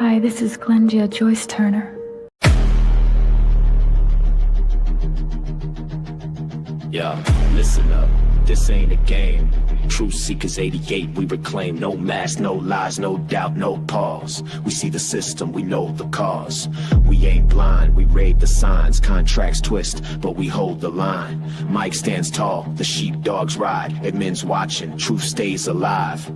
Hi, this is Glendia Joyce Turner. Yeah, listen up, this ain't a game. Truth Seekers 88, we reclaim no mask, no lies, no doubt, no pause. We see the system, we know the cause. We ain't blind, we read the signs. Contracts twist, but we hold the line. Mike stands tall, the sheepdogs ride. Admin's watching, truth stays alive.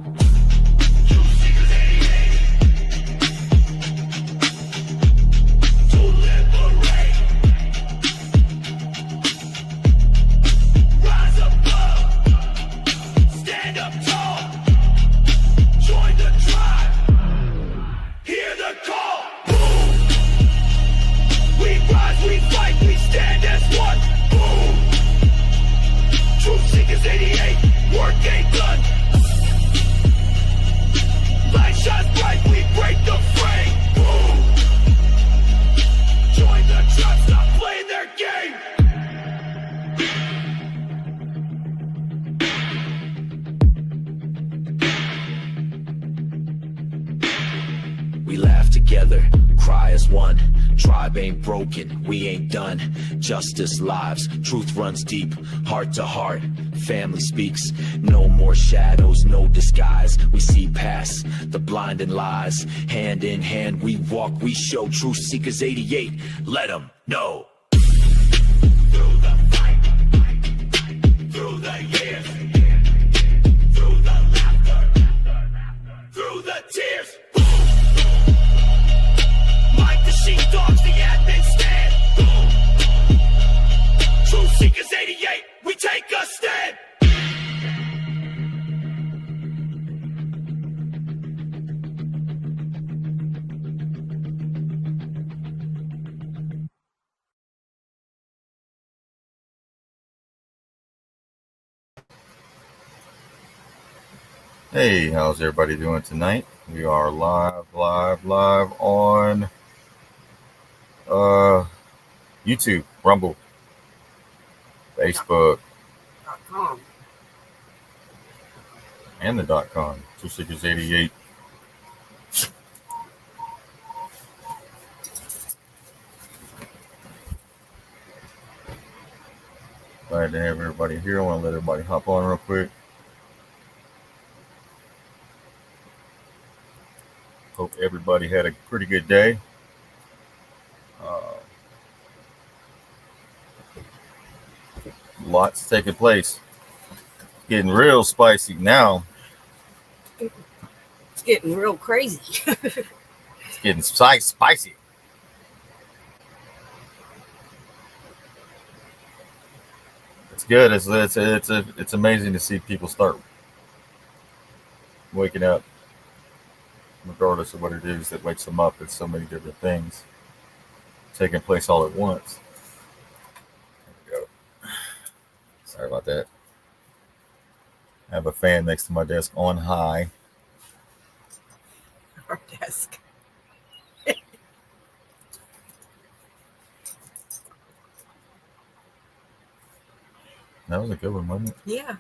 We laugh together, cry as one. Tribe ain't broken, we ain't done. Justice lives, truth runs deep, heart to heart. Family speaks, no more shadows, no disguise. We see past the blinding lies. Hand in hand we walk, we show. Truth Seekers 88, let them know. Through the fight, through the years, through the laughter, through the tears. Sheepdogs, the admin stand. Truth Seekers 88, we take a stand. Hey, how's everybody doing tonight? We are live on YouTube, Rumble, Facebook, .com. and the .com. Truth Seekers 88. Glad to have everybody here. I want to let everybody hop on real quick. Hope everybody had a pretty good day. Lots taking place. Getting real spicy now. It's getting real crazy. It's getting spicy. It's good. It's amazing to see people start waking up, regardless of what it is that wakes them up. It's so many different things taking place all at once. There we go. Sorry about that. I have a fan next to my desk on high. Our desk. That was a good one, wasn't it? Yeah.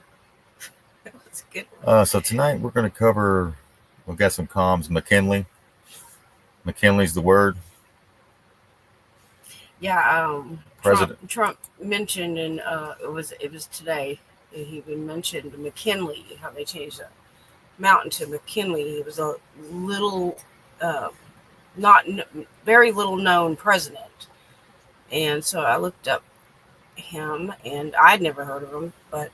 That was a good one. So tonight we're going to cover, we've got some comms. McKinley. McKinley's the word. Yeah, President Trump mentioned, and it was today. He mentioned McKinley, how they changed the mountain to McKinley. He was a little, very little known president, and so I looked up him, and I'd never heard of him, but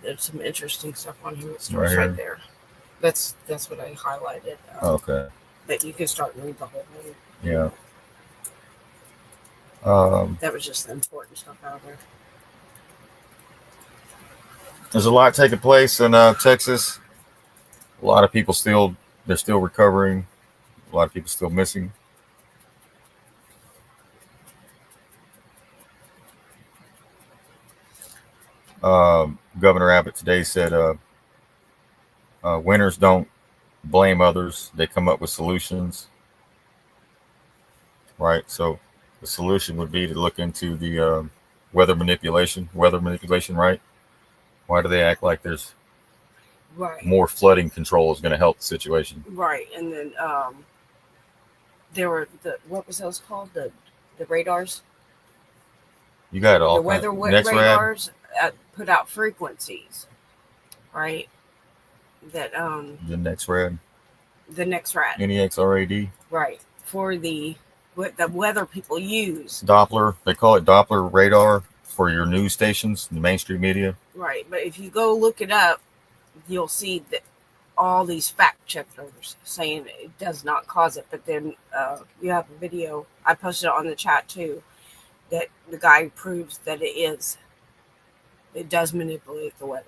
there's some interesting stuff on here. It starts right there. That's what I highlighted. Okay. That you can start reading the whole thing. Yeah. That was just the important stuff out there. There's a lot taking place in Texas. A lot of people they're still recovering. A lot of people still missing. Governor Abbott today said winners don't blame others. They come up with solutions. Right? So the solution would be to look into the weather manipulation, right? Why do they act like there's Right. more flooding control is going to help the situation? Right. And then there were what was those called? The radars, You got all the weather next rad. radars put out frequencies, right? That The next rad. the next rad, NEXRAD. right? For what the weather people use. Doppler. They call it Doppler radar for your news stations, the mainstream media. Right, but if you go look it up, you'll see that all these fact checkers saying it does not cause it. But then you have a video, I posted it on the chat too, that the guy proves that it does manipulate the weather.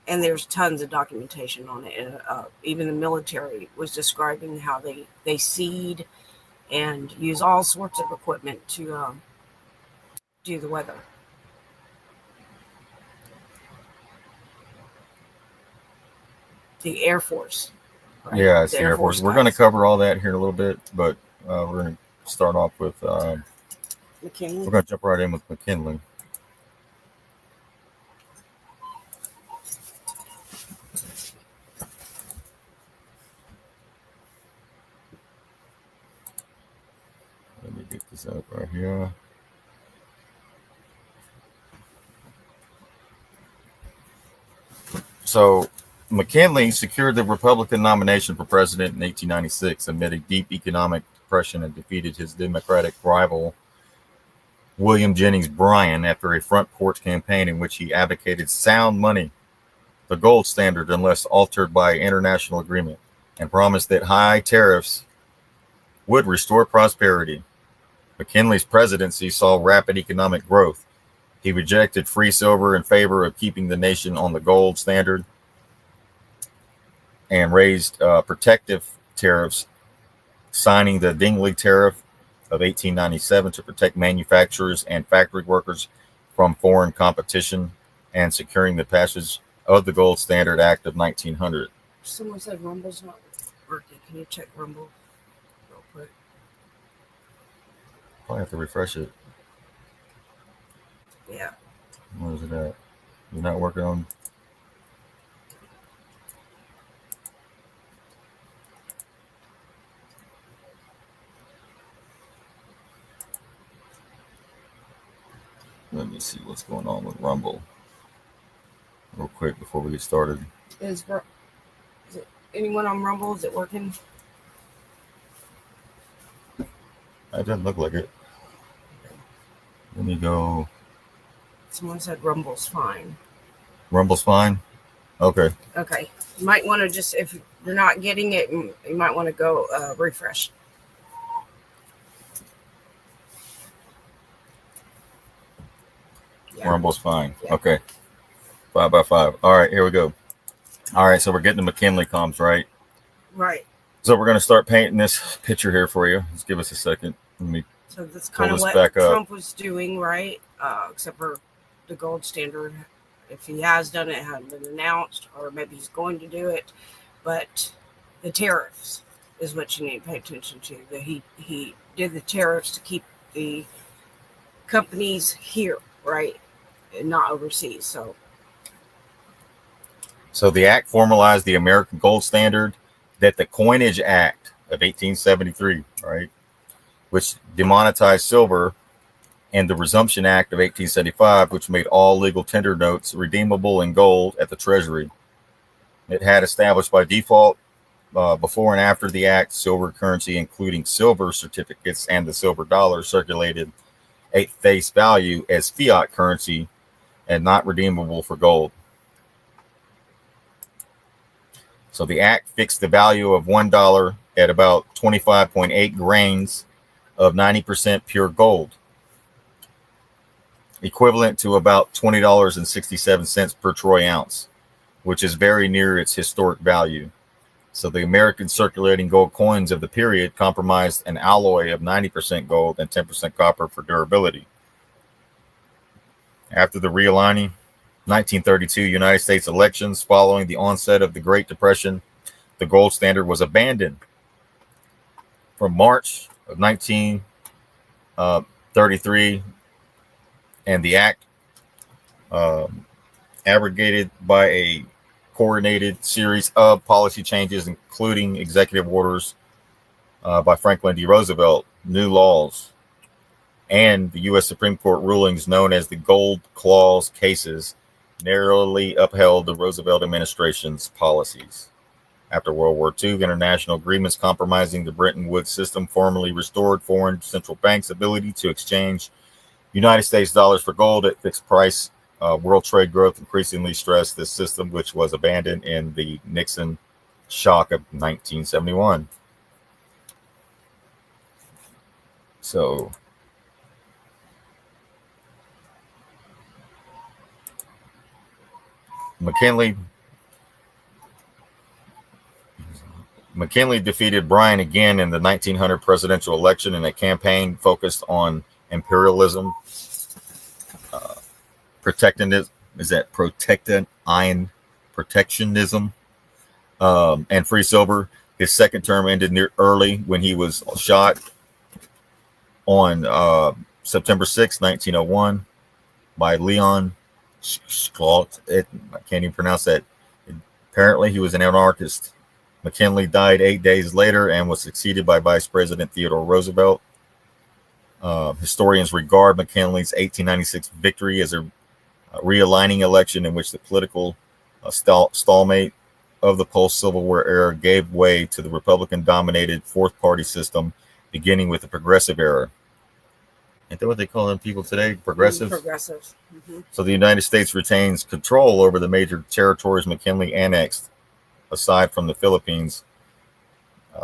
And there's tons of documentation on it. And, even the military was describing how they seed and use all sorts of equipment to do the weather. The Air Force. Right? Yeah, it's the Air Force. We're going to cover all that here in a little bit, but we're going to start off with McKinley. We're going to jump right in with McKinley. Let me get this up right here. So McKinley secured the Republican nomination for president in 1896 amid a deep economic depression and defeated his Democratic rival William Jennings Bryan after a front porch campaign in which he advocated sound money, the gold standard unless altered by international agreement, and promised that high tariffs would restore prosperity. McKinley's presidency saw rapid economic growth. He rejected free silver in favor of keeping the nation on the gold standard and raised protective tariffs, signing the Dingley Tariff of 1897 to protect manufacturers and factory workers from foreign competition and securing the passage of the Gold Standard Act of 1900. Someone said Rumble's not working. Can you check Rumble real quick? I'll have to refresh it. Yeah. Where is it at? You're not working on... Let me see what's going on with Rumble real quick before we get started. Is it anyone on Rumble? Is it working? It doesn't look like it. Let me go. Someone said Rumble's fine. Rumble's fine? Okay. Okay. You might want to just, if you're not getting it, you might want to go refresh. Yeah. Rumble's fine. Yeah. Okay. 5x5. All right, here we go. All right, so we're getting the McKinley comms, right? Right. So we're going to start painting this picture here for you. Just give us a second. Let me. So that's kind of what Trump was doing, right? Except for the gold standard. If he has done it, it hasn't been announced, or maybe he's going to do it. But the tariffs is what you need to pay attention to. That he did the tariffs to keep the companies here, right, and not overseas. So the act formalized the American gold standard that the Coinage Act of 1873, right, which demonetized silver, and the Resumption Act of 1875, which made all legal tender notes redeemable in gold at the Treasury. It had established by default, before and after the act, silver currency, including silver certificates and the silver dollar, circulated at face value as fiat currency and not redeemable for gold. So the act fixed the value of $1 at about 25.8 grains of 90% pure gold, equivalent to about $20.67 per troy ounce, which is very near its historic value. So the American circulating gold coins of the period comprised an alloy of 90% gold and 10% copper for durability. After the realigning 1932 United States elections following the onset of the Great Depression, the gold standard was abandoned. From March of 1933, and the act abrogated by a coordinated series of policy changes, including executive orders by Franklin D. Roosevelt, new laws, and the U.S. Supreme Court rulings known as the Gold Clause cases narrowly upheld the Roosevelt administration's policies. After World War II, international agreements compromising the Bretton Woods system formally restored foreign central banks' ability to exchange United States dollars for gold at fixed price. World trade growth increasingly stressed this system, which was abandoned in the Nixon shock of 1971. So, McKinley defeated Bryan again in the 1900 presidential election in a campaign focused on imperialism, protectionism, and free silver. His second term ended early when he was shot on September 6, 1901 by Leon Schlatt. I can't even pronounce that. Apparently, he was an anarchist. McKinley died 8 days later and was succeeded by Vice President Theodore Roosevelt. Historians regard McKinley's 1896 victory as a realigning election in which the political stalemate of the post-Civil War era gave way to the Republican-dominated fourth-party system, beginning with the Progressive era. Ain't that what they call them people today? Progressives? Progressives. Mm-hmm. So the United States retains control over the major territories McKinley annexed, aside from the Philippines,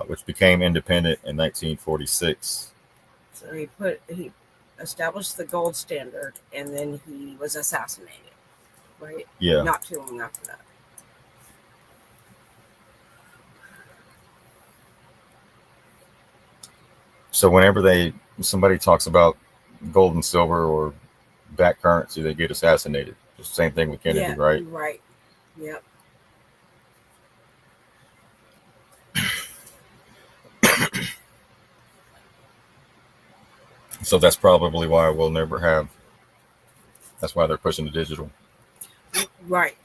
which became independent in 1946. So he established the gold standard, and then he was assassinated, right? Yeah. Not too long after that. So whenever somebody talks about gold and silver or back currency, they get assassinated. The same thing with Kennedy, right? Right. Yep. So that's probably why we'll never have. That's why they're pushing the digital. Right.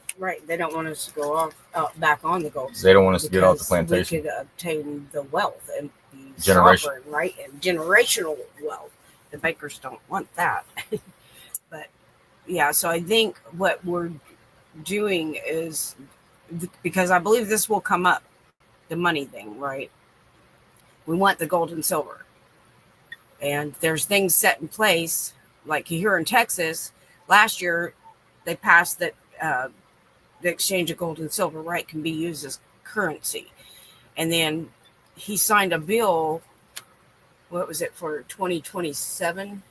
They don't want us to go back on the gold. They don't want us to get off the plantation. We could obtain the wealth and be Generation. sovereign, right? And generational wealth. The bankers don't want that. But yeah, so I think what we're doing is, because I believe this will come up, the money thing, right? We want the gold and silver. And there's things set in place, like here in Texas, last year they passed that the exchange of gold and silver, right, can be used as currency. And then he signed a bill, what was it, for 2027,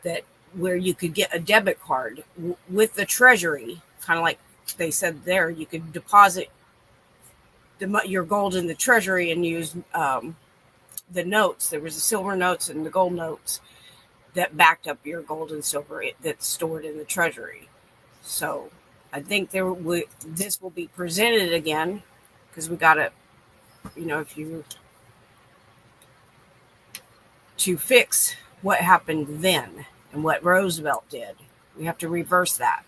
that where you could get a debit card with the Treasury, kind of like they said there, you could deposit your gold in the Treasury and use the notes. There was the silver notes and the gold notes that backed up your gold and silver that's stored in the Treasury. So I think this will be presented again, because we got to, to fix what happened then and what Roosevelt did. We have to reverse that.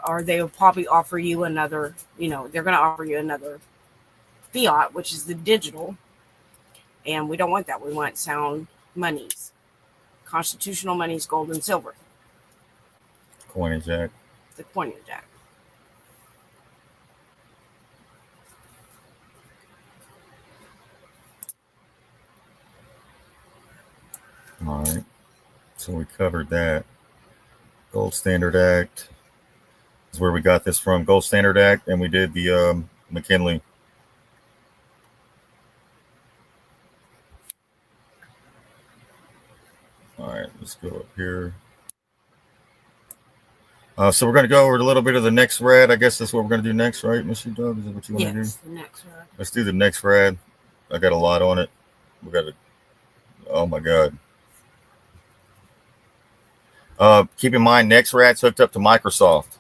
Or they'll probably offer you another, they're going to offer you another fiat, which is the digital. And we don't want that. We want sound monies, constitutional monies, gold and silver. Coinage Act. The Coinage Act. All right. So we covered that. Gold Standard Act is where we got this from. Gold Standard Act, and we did the McKinley. All right, let's go up here. So we're going to go over a little bit of the next rad. I guess that's what we're going to do next, right, Mr. Dub? Is that what you want to do? Yes, the next rad. Let's do the next rad. I got a lot on it. We got to. Oh my God. Keep in mind, next rad's hooked up to Microsoft,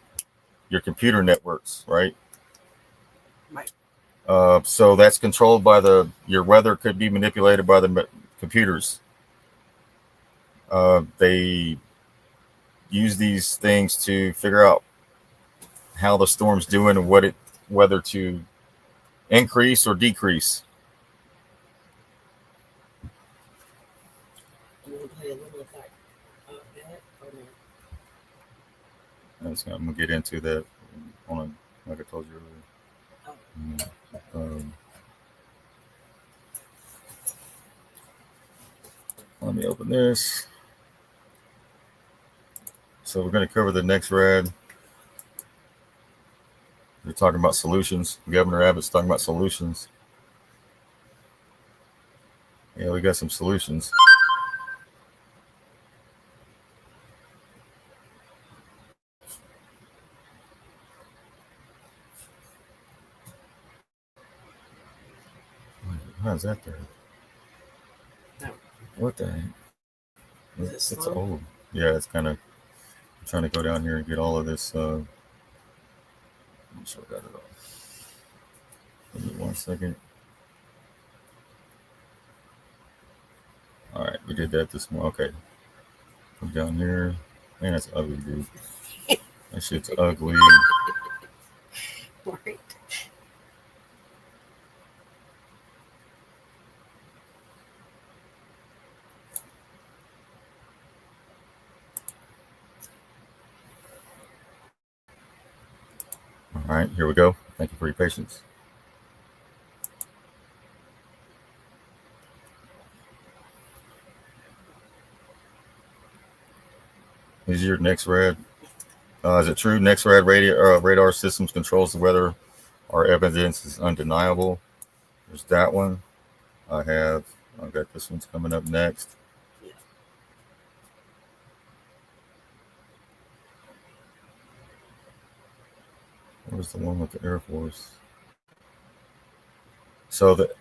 your computer networks, right? Right. So that's controlled by your weather could be manipulated by the computers. They use these things to figure out how the storm's doing and whether to increase or decrease. I'm going to play a little of that bit or no? I'm gonna get into that like I told you earlier. Let me open this. So we're going to cover the next rad. We're talking about solutions. Governor Abbott's talking about solutions. Yeah, we got some solutions. How's that there? No. What the heck? It's old. Yeah, it's kind of. I'm trying to go down here and get all of this. I'm sure I got it all. Give me 1 second. All right, we did that this morning. Okay. Come down here. Man, that's ugly, dude. That shit's ugly. Right. All right, here we go. Thank you for your patience. Is your next rad? Is it true? Next rad radar systems controls the weather. Our evidence is undeniable. There's that one. I've got this one's coming up next. Where's the one with the Air Force? So the.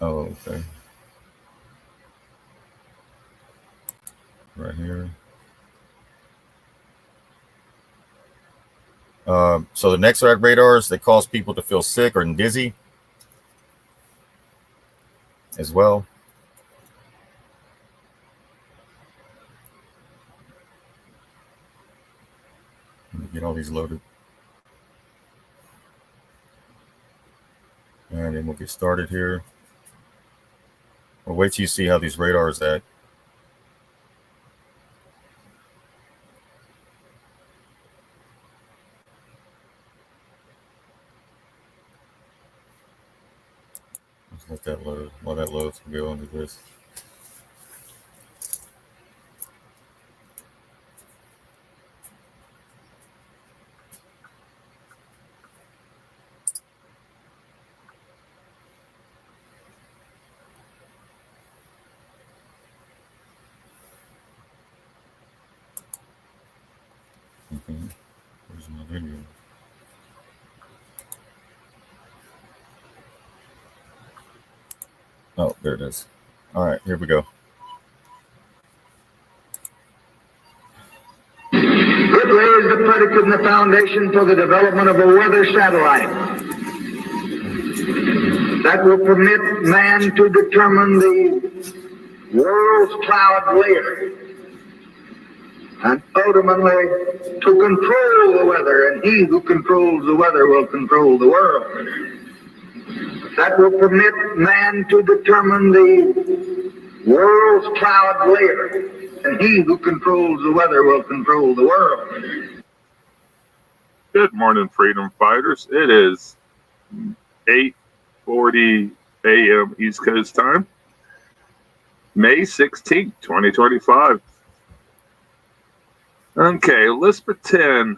Oh, okay. Right here. So the next radars, they cause people to feel sick or dizzy as well. Let me get all these loaded. And then we'll get started here. We'll wait till you see how these radars act. Let's let that load. While that loads, we'll go into this. Where's my video? Oh, there it is. All right, here we go. It lays the predicate and the foundation for the development of a weather satellite that will permit man to determine the world's cloud layer and ultimately to control the weather, and he who controls the weather will control the world. That will permit man to determine the world's cloud layer, and he who controls the weather will control the world. Good morning, freedom fighters. It is 8:40 a.m. East Coast time, May 16th, 2025. Okay, let's pretend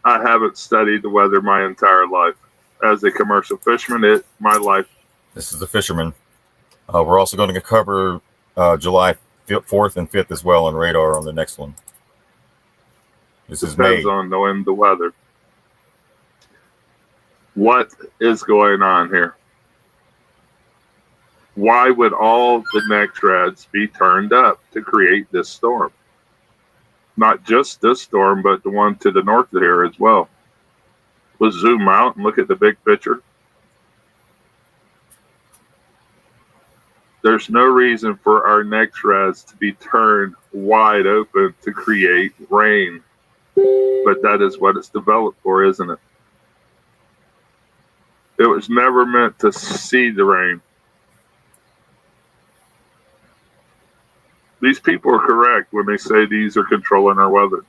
I haven't studied the weather my entire life. As a commercial fisherman, my life. This is the fisherman. We're also going to cover July 4th and 5th as well on radar on the next one. This is May. Depends on knowing the weather. What is going on here? Why would all the next rads be turned up to create this storm? Not just this storm, but the one to the north of here as well. Let's zoom out and look at the big picture. There's no reason for our next rads to be turned wide open to create rain. But that is what it's developed for, isn't it? It was never meant to seed the rain. These people are correct when they say these are controlling our weather.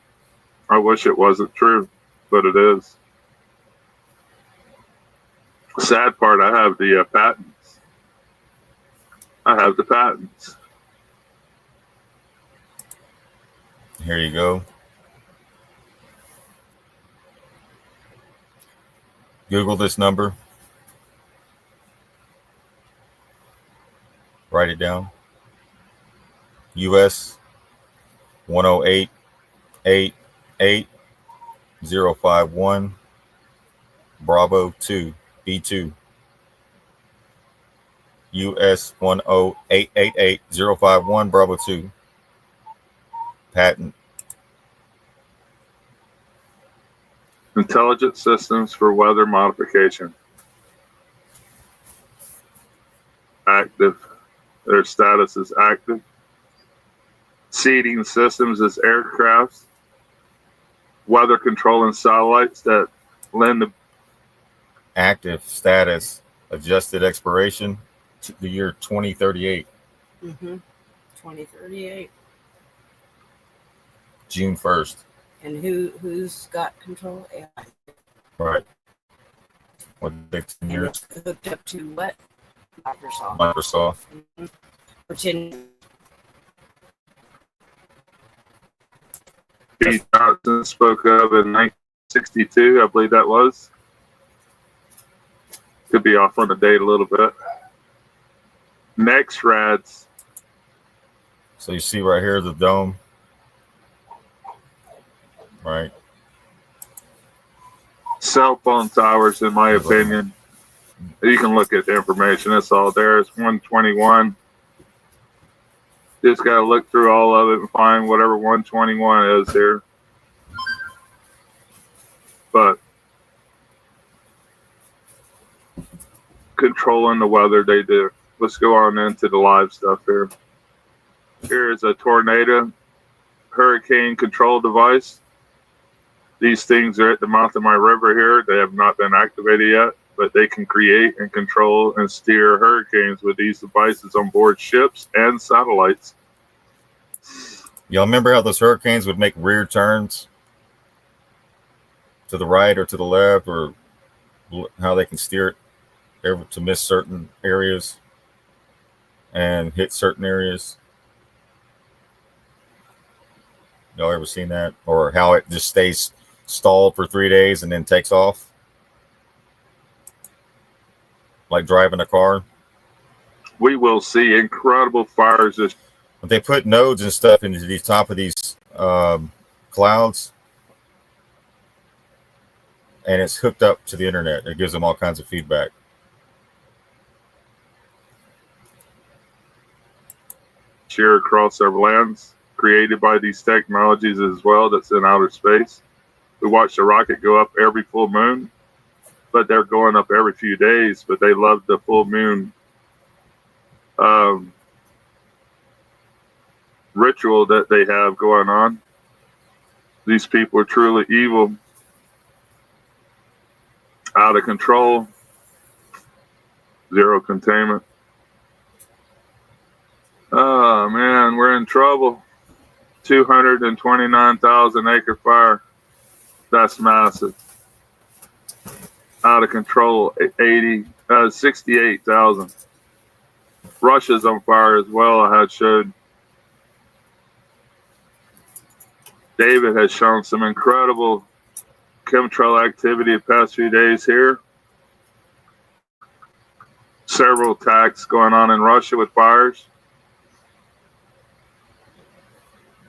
I wish it wasn't true, but it is. Sad part, I have the patents. I have the patents. Here you go. Google this number. Write it down. US 10888-051 Bravo 2 B2. US 10888-051 Bravo 2. Patent. Intelligent systems for weather modification. Active. Their status is active. Seeding systems is aircrafts. Weather controlling satellites that lend the Active status. Adjusted expiration to the year 2038. 2038. June 1st. And who's got control? AI. Right. What, 10 And years? it's hooked up to what? Microsoft. Microsoft. For 10 Pete Johnson spoke of in 1962, I believe that was. Could be off on the date a little bit. Next rads. So you see right here the dome. Right. Cell phone towers, in my opinion. You can look at the information. It's all there. It's 121. Just got to look through all of it and find whatever 121 is here. But controlling the weather, they do. Let's go on into the live stuff here. Here is a tornado hurricane control device. These things are at the mouth of my river here. They have not been activated yet, but they can create and control and steer hurricanes with these devices on board ships and satellites. Y'all remember how those hurricanes would make rear turns to the right or to the left, or how they can steer it to miss certain areas and hit certain areas? Y'all ever seen that? Or how it just stays stalled for 3 days and then takes off? Like driving a car. We will see incredible fires this. But they put nodes and stuff into the top of these clouds, and it's hooked up to the internet. It gives them all kinds of feedback. Sheer across our lands, created by these technologies as well, that's in outer space. We watch the rocket go up every full moon, but they're going up every few days, but they love the full moon ritual that they have going on. These people are truly evil, out of control, zero containment. Oh man, we're in trouble. 229,000 acre fire. That's massive. Out of control. 68,000. Russia's on fire as well. I had showed. David has shown some incredible chemtrail activity the past few days here. Several attacks going on in Russia with fires.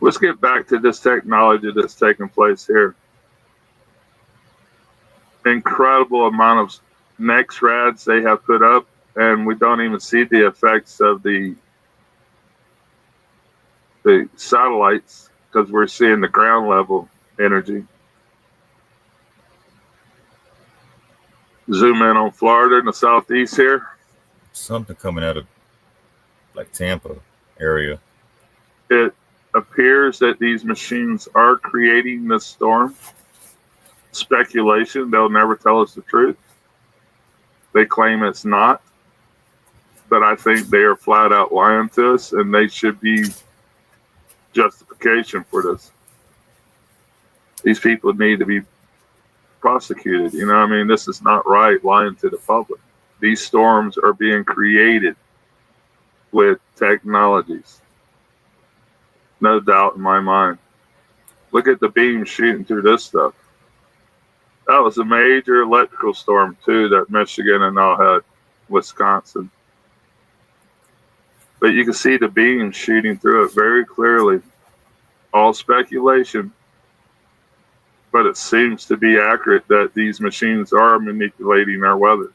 Let's get back to this technology that's taking place here. Incredible amount of next rads they have put up, and we don't even see the effects of the satellites because we're seeing the ground level energy. Zoom in on Florida in the southeast here. Something coming out of like Tampa area. It appears that these machines are creating this storm. Speculation, they'll never tell us the truth. They claim it's not, but I think they are flat out lying to us, and they should be justification for this. These people need to be prosecuted. You know, I mean, this is not right, lying to the public. These storms are being created with technologies. No doubt in my mind. Look at the beams shooting through this stuff. That was a major electrical storm, too, that Michigan and all had, Wisconsin. But you can see the beams shooting through it very clearly. All speculation. But it seems to be accurate that these machines are manipulating our weather.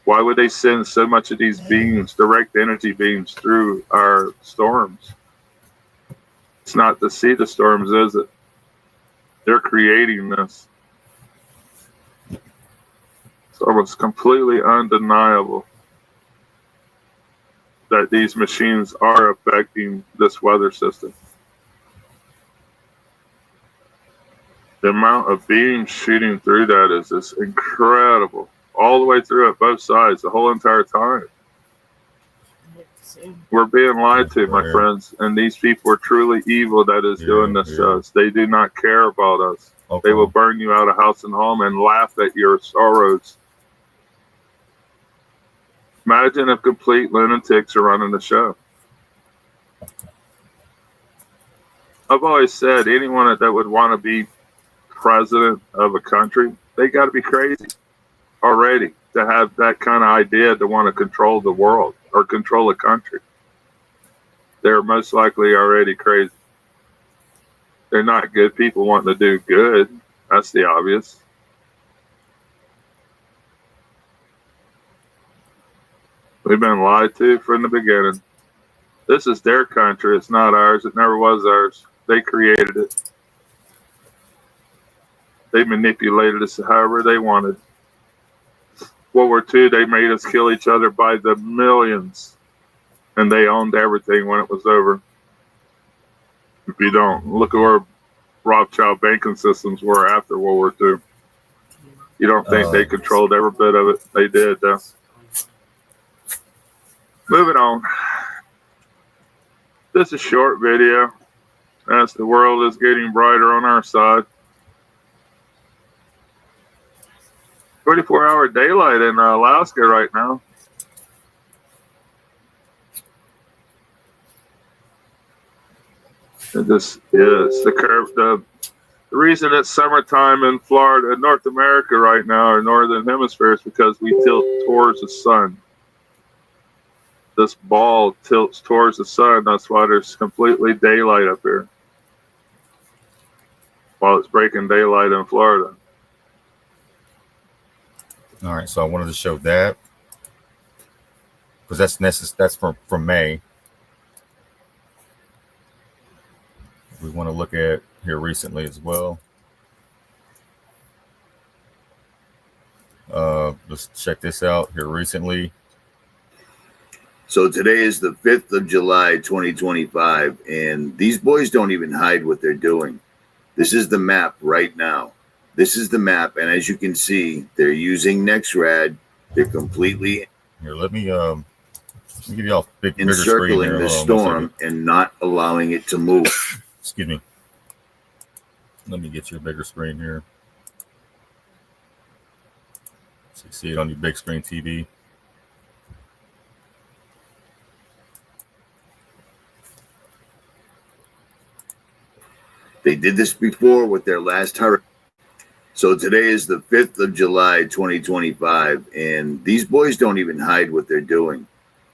Why would they send so much of these beams, direct energy beams, through our storms? It's not to see the storms, is it? They're creating this. So it's completely undeniable that these machines are affecting this weather system. The amount of beams shooting through that is just incredible. All the way through it, both sides, the whole entire time. We're being lied to, my friends, and these people are truly evil that is doing this to us. They do not care about us. Okay. They will burn you out of house and home and laugh at your sorrows. Imagine if complete lunatics are running the show. I've always said anyone that would want to be president of a country, they got to be crazy already to have that kind of idea to want to control the world or control a country. They're most likely already crazy. They're not good people wanting to do good. That's the obvious. We've been lied to from the beginning. This is their country. It's not ours. It never was ours. They created it. They manipulated us however they wanted. World War II, they made us kill each other by the millions. And they owned everything when it was over. If you don't, look at where Rothschild banking systems were after World War II. You don't think they controlled every bit of it? They did, though. Moving on. This is a short video as the world is getting brighter on our side. 24-hour daylight in Alaska right now. This is the curve. The reason it's summertime in Florida, North America right now, or Northern Hemisphere, is because we tilt towards the sun. This ball tilts towards the sun. That's why there's completely daylight up here while it's breaking daylight in Florida. All right, so I wanted to show that because that's from May. We want to look at here recently as well. Let's check this out here recently. So today is the 5th of July, 2025, and these boys don't even hide what they're doing. This is the map right now. This is the map, and as you can see, they're using NextRad. They're completely here. Let me give you all bigger encircling the storm and not allowing it to move. Excuse me. Let me get you a bigger screen here. So you see it on your big screen TV. They did this before with their last hurricane. So today is the 5th of July, 2025, and these boys don't even hide what they're doing.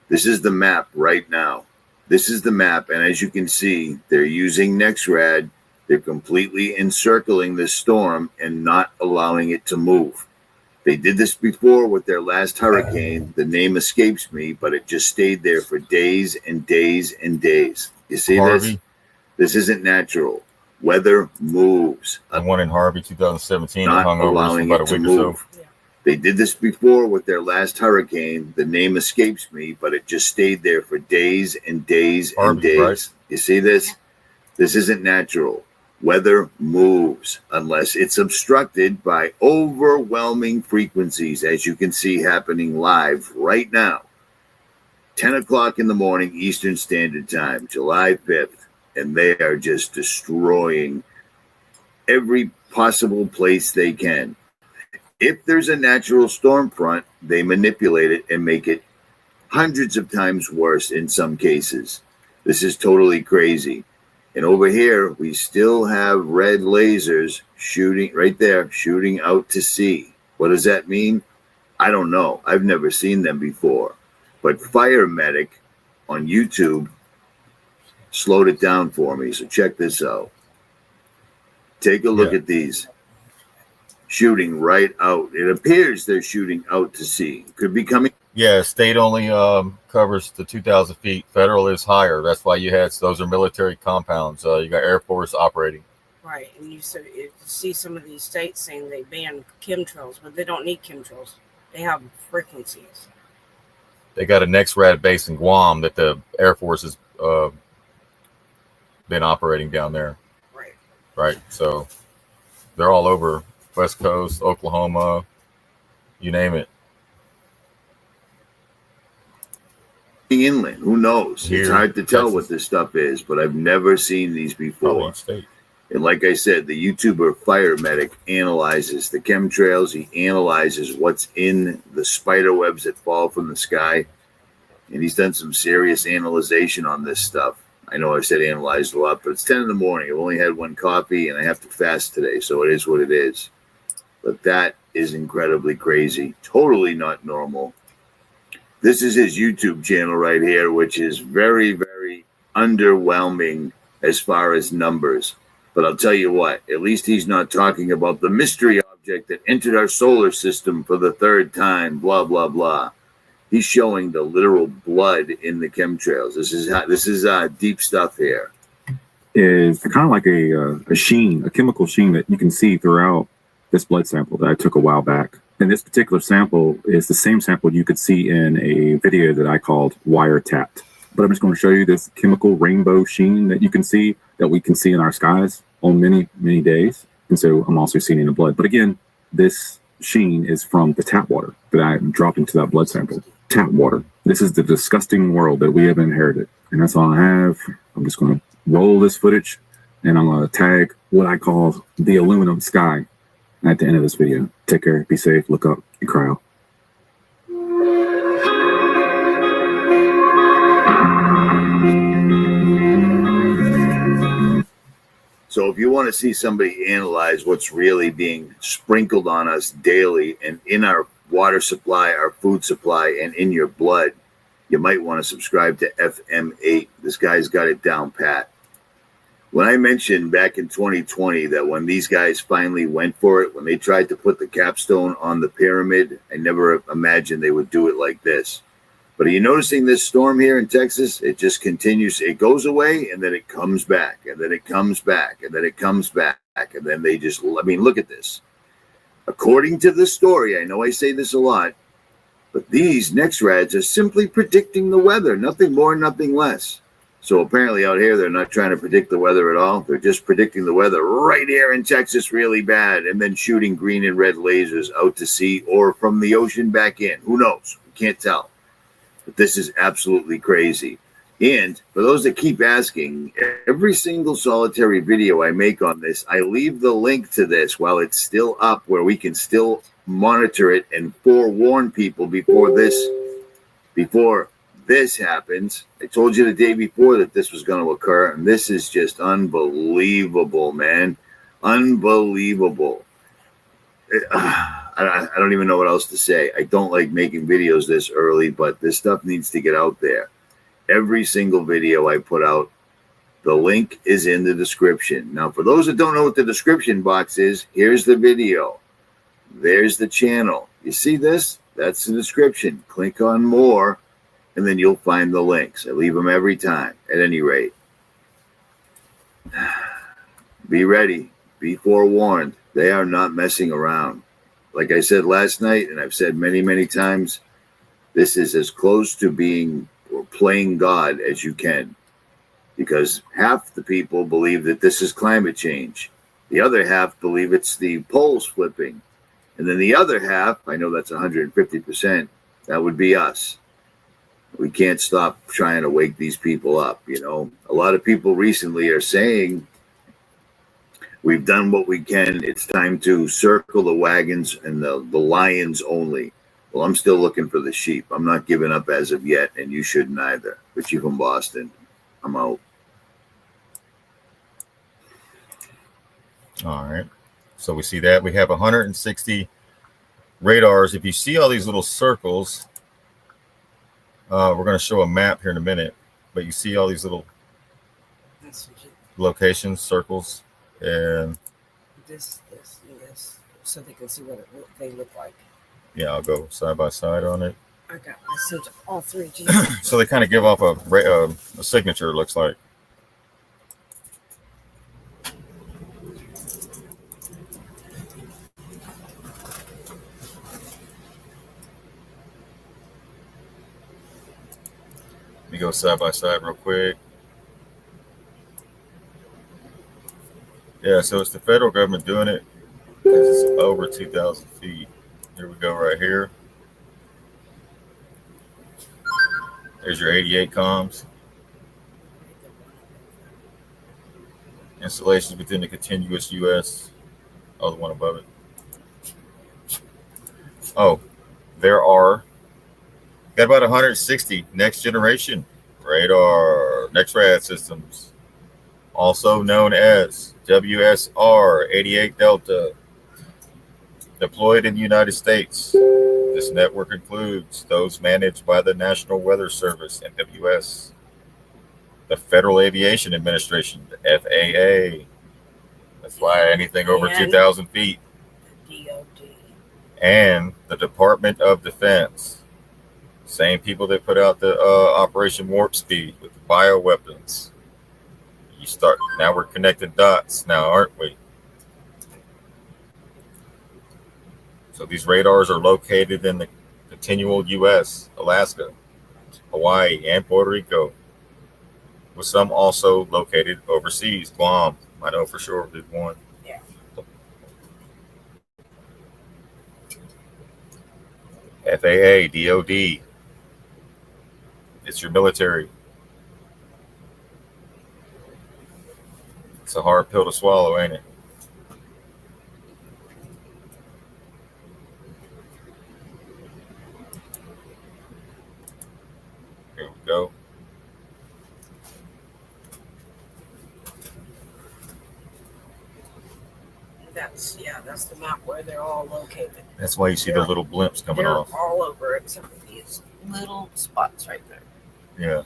This is the map right now. This is the map, and as you can see, they're using NextRad. They're completely encircling this storm and not allowing it to move. They did this before with their last hurricane. The name escapes me, but it just stayed there for days and days and days. You see Harvey. this? This isn't natural. Weather moves. The one in Harvey, 2017, not hung over us for allowing about it a to week or move. so. They did this before with their last hurricane. The name escapes me, but it just stayed there for days and days and days. Right? You see this? This isn't natural. Weather moves unless it's obstructed by overwhelming frequencies, as you can see happening live right now. 10 o'clock in the morning, Eastern Standard Time, July 5th, and they are just destroying every possible place they can. If there's a natural storm front, they manipulate it and make it hundreds of times worse in some cases. This is totally crazy. And over here, we still have red lasers shooting right there, shooting out to sea. What does that mean? I don't know. I've never seen them before. But Fire Medic on YouTube slowed it down for me. So check this out. Take a look at these. Shooting right out. It appears they're shooting out to sea. Could be coming. Yeah, state only covers the 2,000 feet. Federal is higher. That's why those are military compounds. You got Air Force operating. Right, and you see some of these states saying they ban chemtrails, but they don't need chemtrails. They have frequencies. They got a NEXRAD base in Guam that the Air Force has been operating down there. Right. So they're all over West Coast, Oklahoma, you name it. Inland, who knows? Here, it's hard to tell Texas. What this stuff is, but I've never seen these before. And like I said, the YouTuber Fire Medic analyzes the chemtrails. He analyzes what's in the spider webs that fall from the sky. And he's done some serious analyzation on this stuff. I know I said analyzed a lot, but it's 10 in the morning. I've only had one coffee and I have to fast today. So it is what it is. But that is incredibly crazy. Totally not normal. This is his YouTube channel right here, which is very, very underwhelming as far as numbers. But I'll tell you what, at least he's not talking about the mystery object that entered our solar system for the third time, blah, blah, blah. He's showing the literal blood in the chemtrails. This is deep stuff here. Is kind of like a sheen, a chemical sheen that you can see throughout this blood sample that I took a while back. And this particular sample is the same sample you could see in a video that I called Wiretapped. But I'm just going to show you this chemical rainbow sheen that you can see, that we can see in our skies on many, many days. And so I'm also seeing it in the blood. But again, this sheen is from the tap water that I dropped into that blood sample. Tap water. This is the disgusting world that we have inherited. And that's all I have. I'm just going to roll this footage and I'm going to tag what I call the aluminum sky at the end of this video. Take care, be safe, look up, and cry out. So if you want to see somebody analyze what's really being sprinkled on us daily and in our water supply, our food supply, and in your blood, you might want to subscribe to FM8. This guy's got it down pat. When I mentioned back in 2020 that when these guys finally went for it, when they tried to put the capstone on the pyramid, I never imagined they would do it like this. But are you noticing this storm here in Texas? It just continues. It goes away, and then it comes back, and then it comes back, and then it comes back. And then they just, look at this. According to the story, I know I say this a lot, but these NEXRADs are simply predicting the weather. Nothing more, nothing less. So apparently out here, they're not trying to predict the weather at all. They're just predicting the weather right here in Texas really bad, and then shooting green and red lasers out to sea or from the ocean back in. Who knows? We can't tell. But this is absolutely crazy. And for those that keep asking, every single solitary video I make on this, I leave the link to this while it's still up where we can still monitor it and forewarn people before this happens. I told you the day before that this was going to occur, and this is just unbelievable, man. Unbelievable. I don't even know what else to say. I don't like making videos this early, but this stuff needs to get out there. Every single video I put out, the link is in the description. Now, for those that don't know what the description box is, here's the video. There's the channel. You see this? That's the description. Click on more, and then you'll find the links. I leave them every time, at any rate. Be ready. Be forewarned. They are not messing around. like I said last night, and I've said many, many times, this is as close to being or playing God as you can, because half the people believe that this is climate change. The other half believe it's the poles flipping. And then the other half, I know that's 150%, that would be us. We can't stop trying to wake these people up. You know, a lot of people recently are saying, we've done what we can. It's time to circle the wagons and the lions only. Well, I'm still looking for the sheep. I'm not giving up as of yet, and you shouldn't either. But you from Boston, I'm out. All right. So we see that we have 160 radars. If you see all these little circles, we're going to show a map here in a minute, but you see all these little locations, circles, and this, and this, so they can see what they look like. Yeah, I'll go side by side on it. I sent all three to you. So they kind of give off a signature, it looks like. Let me go side by side real quick. Yeah, so it's the federal government doing it because it's over 2,000 feet. Here we go right here. There's your 88 comms. Installations within the continuous U.S. Oh, the one above it. Oh, there are got about 160 next generation radar, NextRad systems, also known as WSR 88 Delta, deployed in the United States. This network includes those managed by the National Weather Service, NWS, the Federal Aviation Administration, the FAA. That's why anything over 2,000 feet. DOD. And the Department of Defense. Same people that put out the Operation Warp Speed with the bioweapons. Now we're connecting dots now, aren't we? So these radars are located in the continual U.S., Alaska, Hawaii, and Puerto Rico, with some also located overseas. Guam, I know for sure, did one. Yeah. FAA, DOD. It's your military. It's a hard pill to swallow, ain't it? Here we go. That's the map where they're all located. That's why you see the little blimps coming they're off. all over except for these little spots right there. Yeah.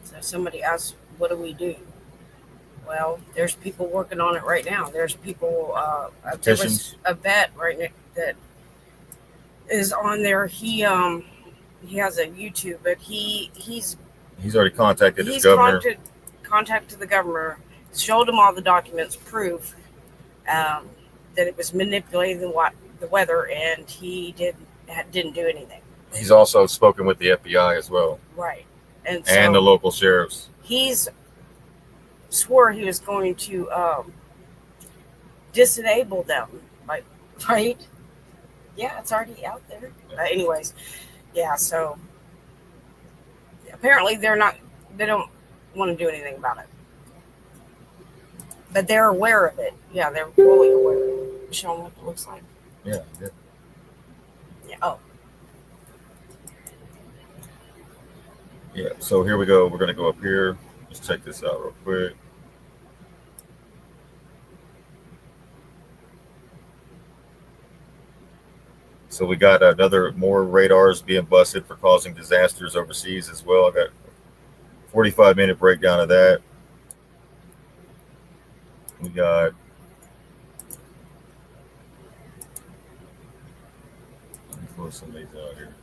So somebody asked, what do we do? Well, there's people working on it right now. There's people, there was a vet right now that is on there. He has a YouTube, but he's already contacted his governor. Contacted the governor, showed him all the documents, proof that it was manipulating the weather, and he didn't do anything. He's also spoken with the FBI as well. Right. And the local sheriffs. He's swore he was going to disable them, like, right? Yeah, it's already out there. Anyways, yeah. So apparently they don't want to do anything about it, but they're aware of it. Yeah, they're fully aware of it. Show them what it looks like. Yeah. Yeah. Oh. Yeah, so here we go. We're going to go up here. Let's check this out real quick. So we got more radars being busted for causing disasters overseas as well. I got a 45-minute breakdown of that. We got let me throw some of these out here.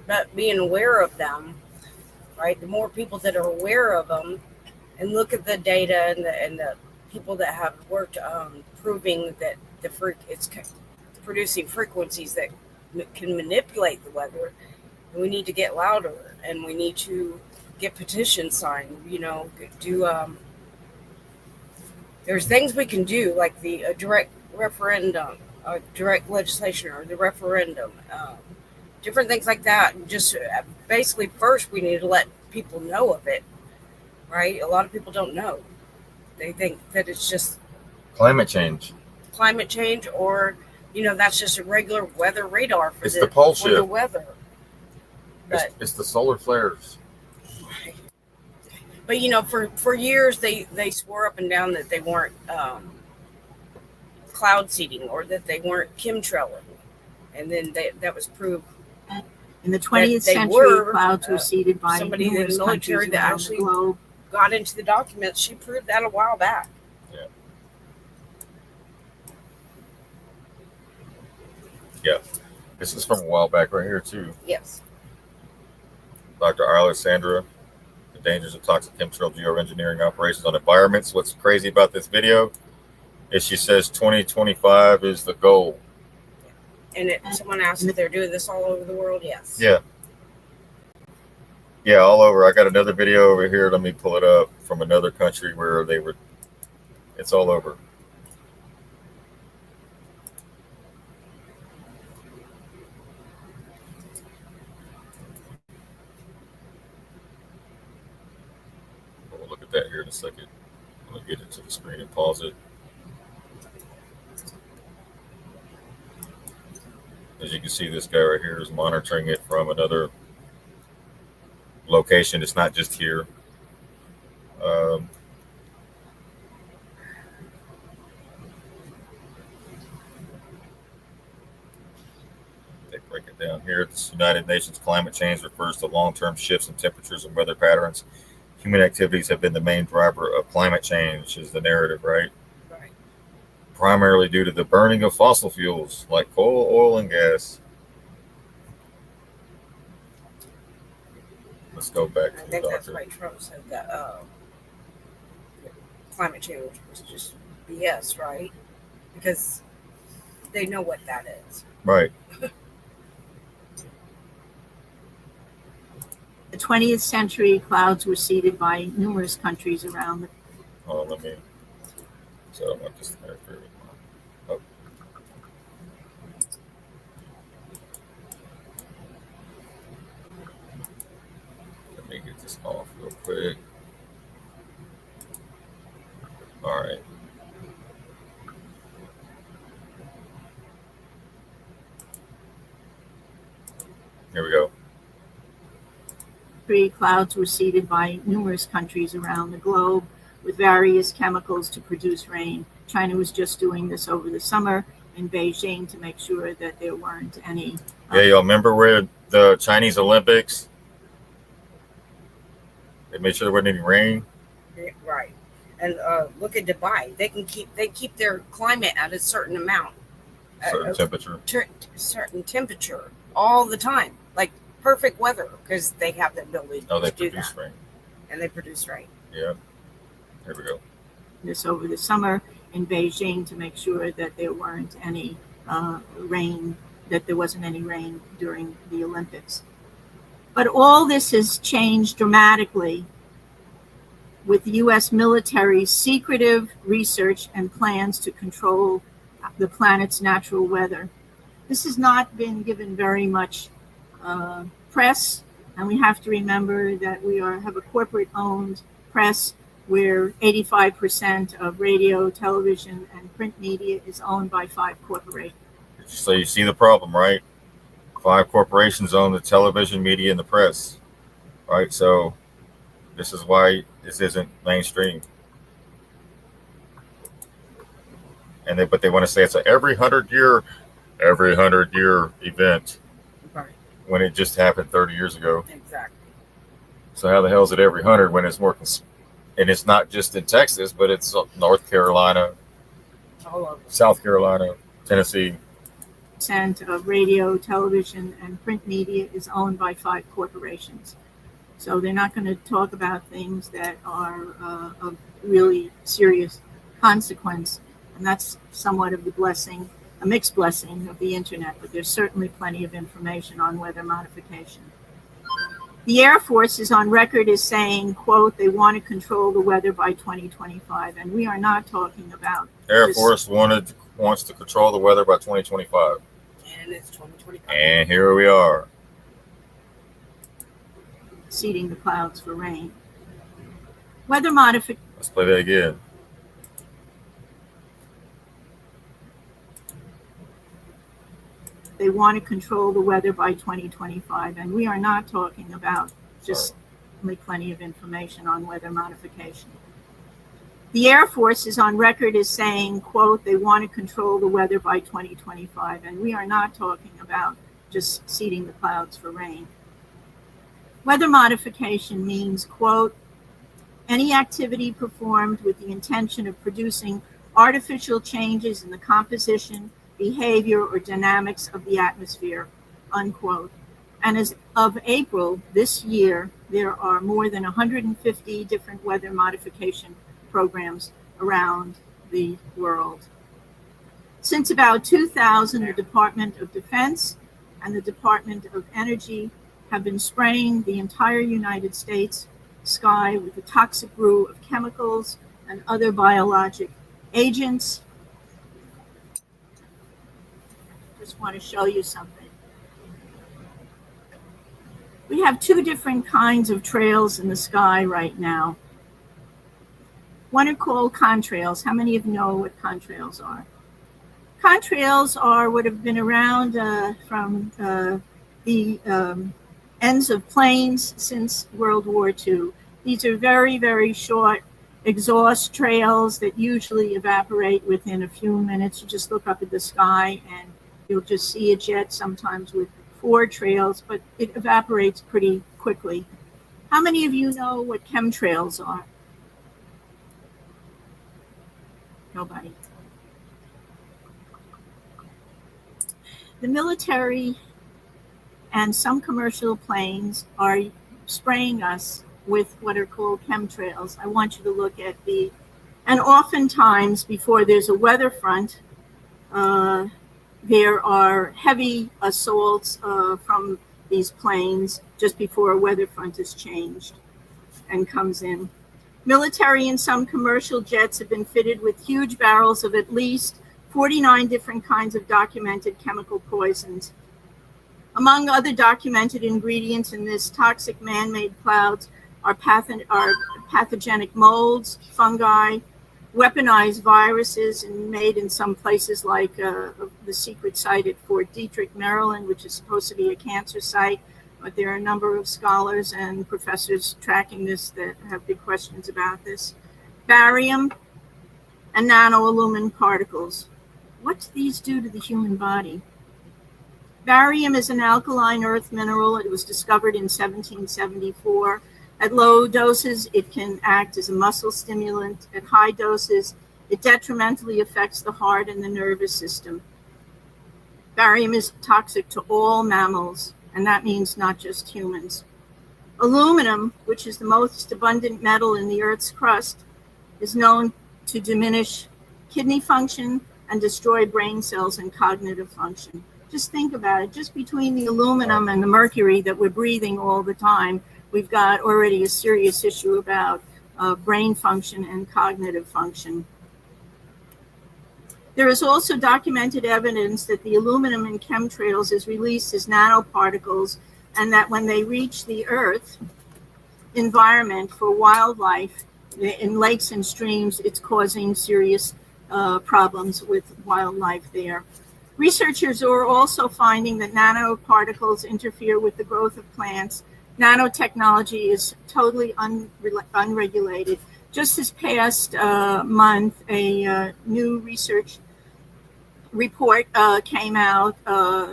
But being aware of them, right? The more people that are aware of them and look at the data and the people that have worked proving that it's producing frequencies that can manipulate the weather, we need to get louder, and we need to get petitions signed. Do there's things we can do, like the direct referendum, direct legislation, or the referendum, different things like that. Just basically, first we need to let people know of it, right? A lot of people don't know. They think that it's just Climate change, or that's just a regular weather radar for it's the pole for the shift. weather. But It's the solar flares. for years they swore up and down that they weren't cloud seeding, or that they weren't chemtrailing, and then that was proved. In the 20th they century, were, clouds were seeded by somebody in the numerous military countries that around actually the globe. got into the documents. She proved that a while back. Yeah. This is from a while back right here too. Yes. Dr. Alessandra, the dangers of toxic chemtrail geoengineering operations on environments. What's crazy about this video is she says 2025 is the goal. And someone asked if they're doing this all over the world. Yes. Yeah. Yeah, all over. I got another video over here. Let me pull it up from another country where they were. It's all over. We'll look at that here in a second. I'm going to get it to the screen and pause it. As you can see, this guy right here is monitoring it from another location. It's not just here. They break it down here. The United Nations climate change refers to long-term shifts in temperatures and weather patterns. Human activities have been the main driver of climate change, is the narrative, right? Right. Primarily due to the burning of fossil fuels like coal, oil, and gas. Let's go back to I the think that's doctor. why Trump said that climate change was just BS, right? Because they know what that is. Right. The 20th century, clouds were seeded by numerous countries around the Hold on, let me. So I don't want this to interfere with my. Oh. Let me get this off real quick. All right. Here we go. Clouds were seeded by numerous countries around the globe with various chemicals to produce rain. China was just doing this over the summer in Beijing to make sure that there weren't any. Yeah, y'all remember where the Chinese Olympics? They made sure there wasn't any rain. Right. And look at Dubai. They keep their climate at a certain amount, Certain temperature. certain temperature all the time, like perfect weather, because they have the ability Oh, they to do produce that, rain. and they produce rain. Yeah. Here we go. This over the summer in Beijing to make sure that there weren't any rain, that there wasn't any rain during the Olympics. But all this has changed dramatically with the U.S. military's secretive research and plans to control the planet's natural weather. This has not been given very much press, and we have to remember that we have a corporate-owned press where 85% of radio, television, and print media is owned by 5 corporations. So you see the problem, right? 5 corporations own the television, media, and the press, right? So this is why this isn't mainstream. And but they want to say it's a every 100-year event, Right. when it just happened 30 years ago. Exactly. So how the hell is it every 100 when it's more? And it's not just in Texas, but it's North Carolina, All over. South Carolina, Tennessee. Of radio, television, and print media is owned by 5 corporations. So they're not going to talk about things that are of really serious consequence. And that's somewhat of the blessing, a mixed blessing of the internet, but there's certainly plenty of information on weather modification. The Air Force is on record as saying, quote, they want to control the weather by 2025. And we are not talking about Air Force wants to control the weather by 2025. And it's 2025. And here we are. seeding the clouds for rain. Weather modification. Let's play that again. They want to control the weather by 2025, and we are not talking about just only plenty of information on weather modification. The Air Force is on record as saying, quote, they want to control the weather by 2025, and we are not talking about just seeding the clouds for rain. Weather modification means, quote, any activity performed with the intention of producing artificial changes in the composition, behavior, or dynamics of the atmosphere, unquote. And as of April this year, there are more than 150 different weather modification programs around the world. Since about 2000, the Department of Defense and the Department of Energy have been spraying the entire United States sky with a toxic brew of chemicals and other biologic agents. Just want to show you something. We have two different kinds of trails in the sky right now. One are called contrails. How many of you know what contrails are? Contrails are what have been around from the ends of planes since World War II. These are very, very short exhaust trails that usually evaporate within a few minutes. You just look up at the sky and you'll just see a jet, sometimes with 4 trails, but it evaporates pretty quickly. How many of you know what chemtrails are? Nobody. The military and some commercial planes are spraying us with what are called chemtrails. I want you to look at and oftentimes before there's a weather front, there are heavy assaults from these planes just before a weather front is changed and comes in. Military and some commercial jets have been fitted with huge barrels of at least 49 different kinds of documented chemical poisons. Among other documented ingredients in this toxic man-made clouds are pathogenic molds, fungi, weaponized viruses, and made in some places like the secret site at Fort Detrick, Maryland, which is supposed to be a cancer site. But there are a number of scholars and professors tracking this that have big questions about this. Barium and nanoaluminum particles. What do these do to the human body? Barium is an alkaline earth mineral. It was discovered in 1774. At low doses, it can act as a muscle stimulant. At high doses, it detrimentally affects the heart and the nervous system. Barium is toxic to all mammals, and that means not just humans. Aluminum, which is the most abundant metal in the Earth's crust, is known to diminish kidney function and destroy brain cells and cognitive function. Just think about it. Just between the aluminum and the mercury that we're breathing all the time, we've got already a serious issue about brain function and cognitive function. There is also documented evidence that the aluminum in chemtrails is released as nanoparticles, and that when they reach the Earth environment for wildlife in lakes and streams, it's causing serious problems with wildlife there. Researchers are also finding that nanoparticles interfere with the growth of plants. Nanotechnology is totally unregulated. Just this past month, a new research report came out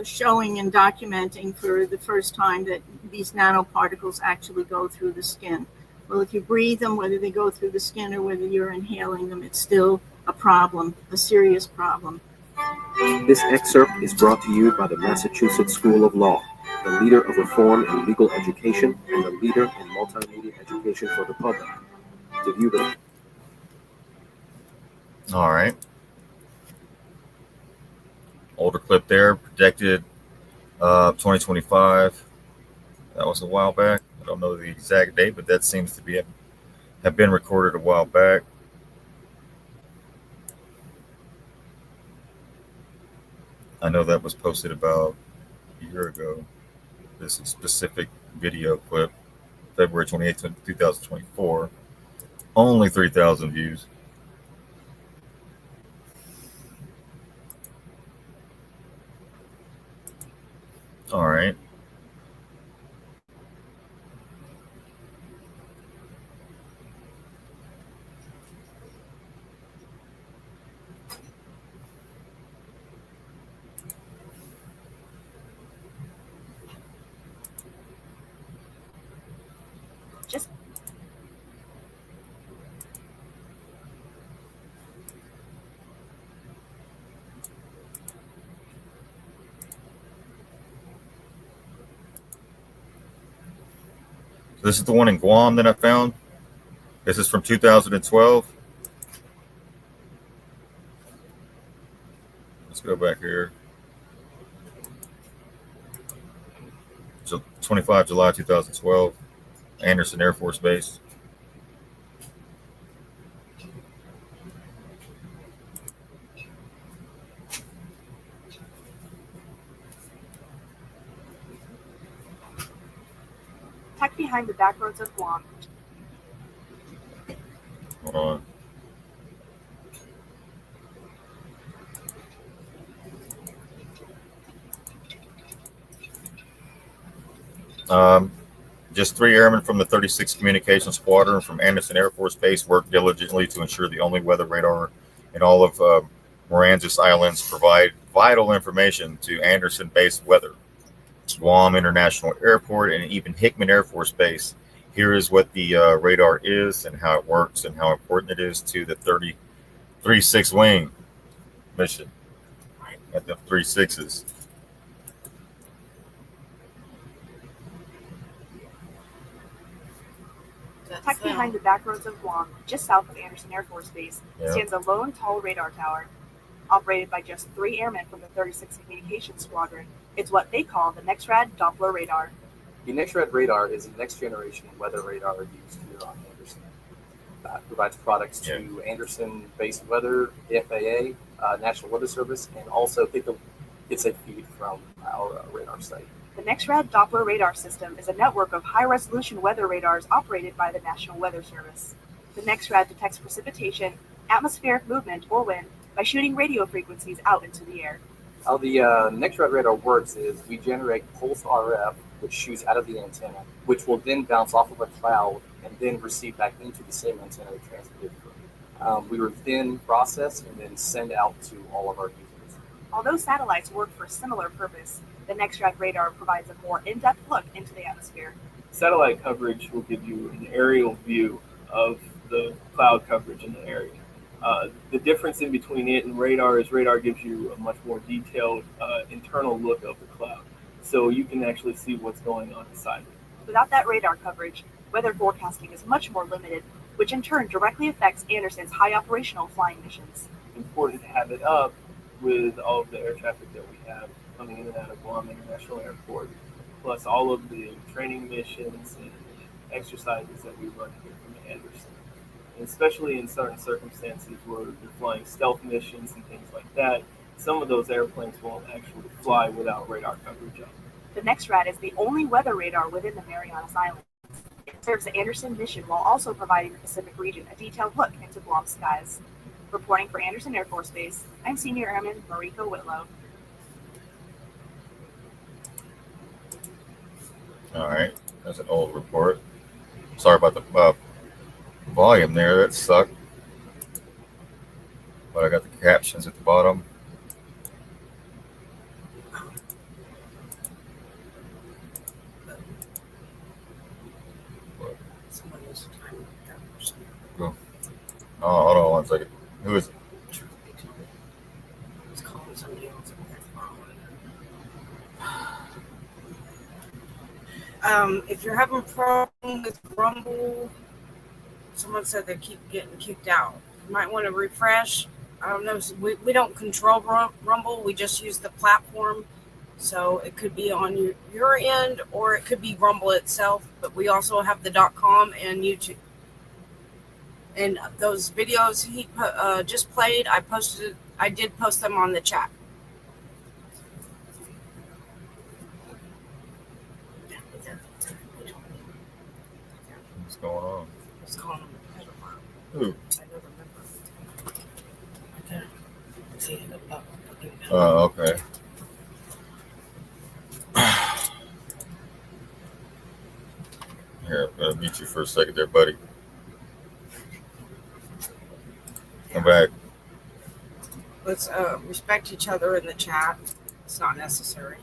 showing and documenting for the first time that these nanoparticles actually go through the skin. Well, if you breathe them, whether they go through the skin or whether you're inhaling them, it's still a problem, a serious problem. This excerpt is brought to you by the Massachusetts School of Law. the leader of reform in legal education, and the leader in multimedia education for the public. To view the All right. Older clip there, projected 2025. That was a while back. I don't know the exact date, but that seems to have been recorded a while back. I know that was posted about a year ago. This specific video clip, February 28th, 2024. Only 3,000 views. All right. Just This is the one in Guam that I found. This is from 2012. Let's go back here. So 25 July 2012, Anderson Air Force Base. Tucked behind the back roads of Guam. Hold on. Just 3 airmen from the 36th Communications Squadron from Anderson Air Force Base worked diligently to ensure the only weather radar in all of Maranzas Islands provide vital information to Anderson-based weather, Guam International Airport, and even Hickman Air Force Base. Here is what the radar is and how it works and how important it is to the 36 wing mission at the 36s. Tucked behind the back roads of Guam, just south of Anderson Air Force Base, stands a lone, tall radar tower. Operated by just 3 airmen from the 36th Communications Squadron, it's what they call the NexRad Doppler radar. The NexRad radar is the next generation weather radar used here on Anderson. It provides products to Anderson-based weather, the FAA, National Weather Service, and also gets a feed from our radar site. The NexRad Doppler radar system is a network of high-resolution weather radars operated by the National Weather Service. The NexRad detects precipitation, atmospheric movement, or wind by shooting radio frequencies out into the air. How the NexRad radar works is we generate pulsed RF, which shoots out of the antenna, which will then bounce off of a cloud and then receive back into the same antenna it transmitted from. We will then process and then send out to all of our users. Although satellites work for a similar purpose, the NexRad radar provides a more in-depth look into the atmosphere. Satellite coverage will give you an aerial view of the cloud coverage in the area. The difference in between it and radar is radar gives you a much more detailed internal look of the cloud. So you can actually see what's going on inside it. Without that radar coverage, weather forecasting is much more limited, which in turn directly affects Anderson's high operational flying missions. It's important to have it up with all of the air traffic that we have coming in and out of Guam International Airport, plus all of the training missions and exercises that we run here from Anderson. And especially in certain circumstances where you're flying stealth missions and things like that, some of those airplanes won't actually fly without radar coverage on. The NexRad is the only weather radar within the Marianas Islands. It serves the Anderson mission while also providing the Pacific region a detailed look into Guam skies. Reporting for Anderson Air Force Base, I'm Senior Airman Mariko Whitlow. All right, that's an old report. Sorry about the volume there, that sucked. But I got the captions at the bottom. Oh, hold on one second. Who is it? It's calling somebody else. If you're having problems with Rumble, someone said they keep getting kicked out. You might want to refresh. I don't know. We don't control Rumble. We just use the platform. So it could be on your end or it could be Rumble itself. But we also have the .com and YouTube. And those videos he just played, I did post them on the chat. What's going on? What's going on? Who? I don't remember. See, Oh, okay. Here, I'm gonna mute you for a second there, buddy. Come back. Let's respect each other in the chat. It's not necessary.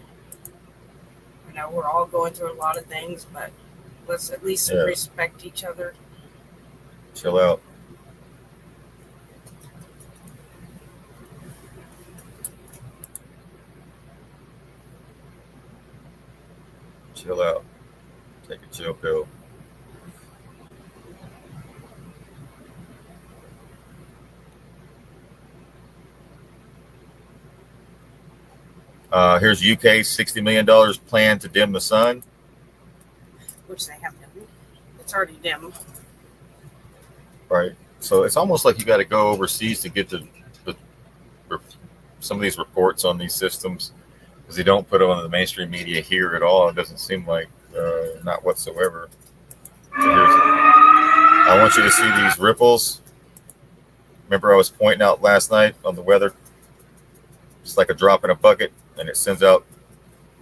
I know we're all going through a lot of things, but let's at least respect each other. Chill out. Chill out. Take a chill pill. Here's UK $60 million plan to dim the sun. Which they have done. It's already dim. Right. So it's almost like you got to go overseas to get some of these reports on these systems, because they don't put it on the mainstream media here at all. It doesn't seem like, not whatsoever. So I want you to see these ripples. Remember I was pointing out last night on the weather? It's like a drop in a bucket, and it sends out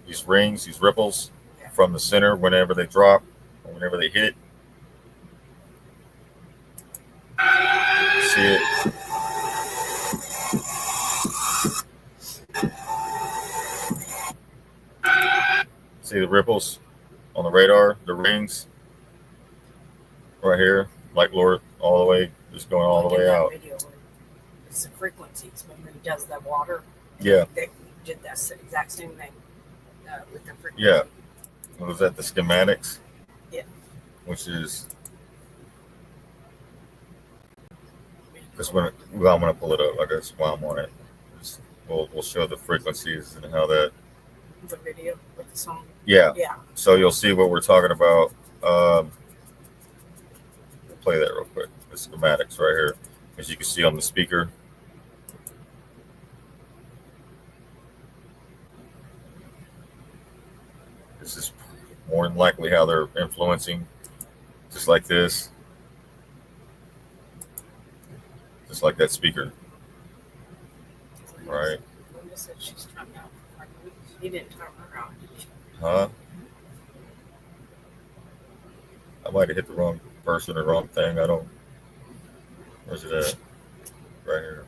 these rings, these ripples from the center whenever they drop or whenever they hit. See it? See the ripples on the radar, the rings right here, like Lord, all the way, just going all the way out. It's the frequencies. Remember he does that water? Yeah. They did that exact same thing with the frequency. Yeah. Was that the schematics? Yeah. Which is, that's when I'm going to pull it up. I guess while I'm on it, we'll show the frequencies and how that. The video with the song. Yeah. Yeah. So you'll see what we're talking about. We'll play that real quick. The schematics right here, as you can see on the speaker. This is more than likely how they're influencing, just like this, just like that speaker. Right. Linda said she's trying out for 5 weeks. He didn't turn her out, did you? Huh? I might have hit the wrong person or wrong thing. I don't. Where's it at? Right here.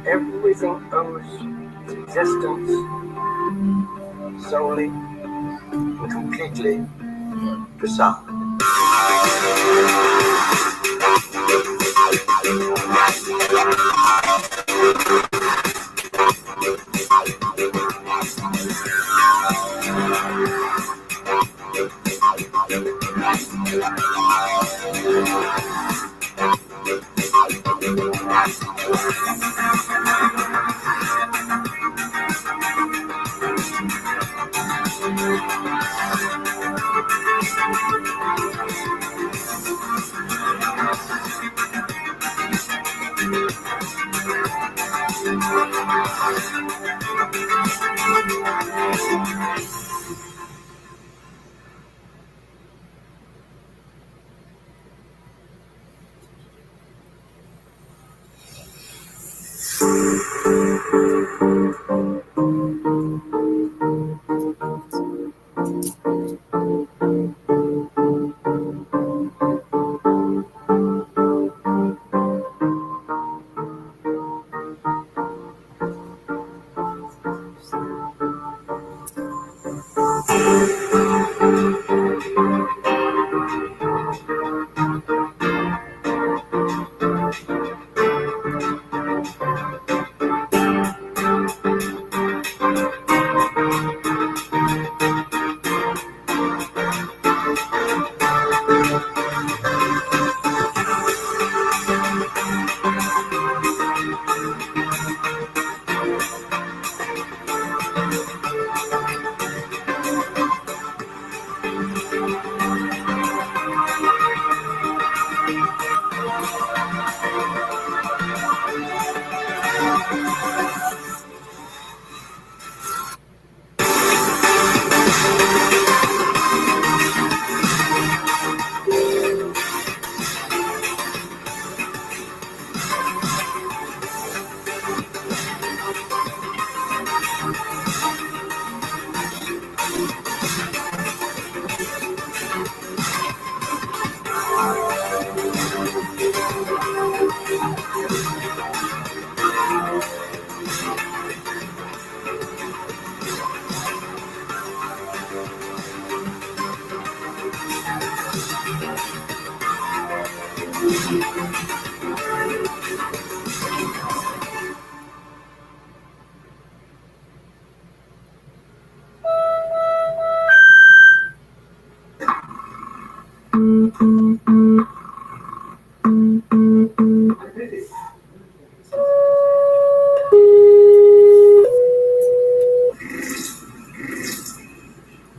everything owes its existence solely and completely to sound.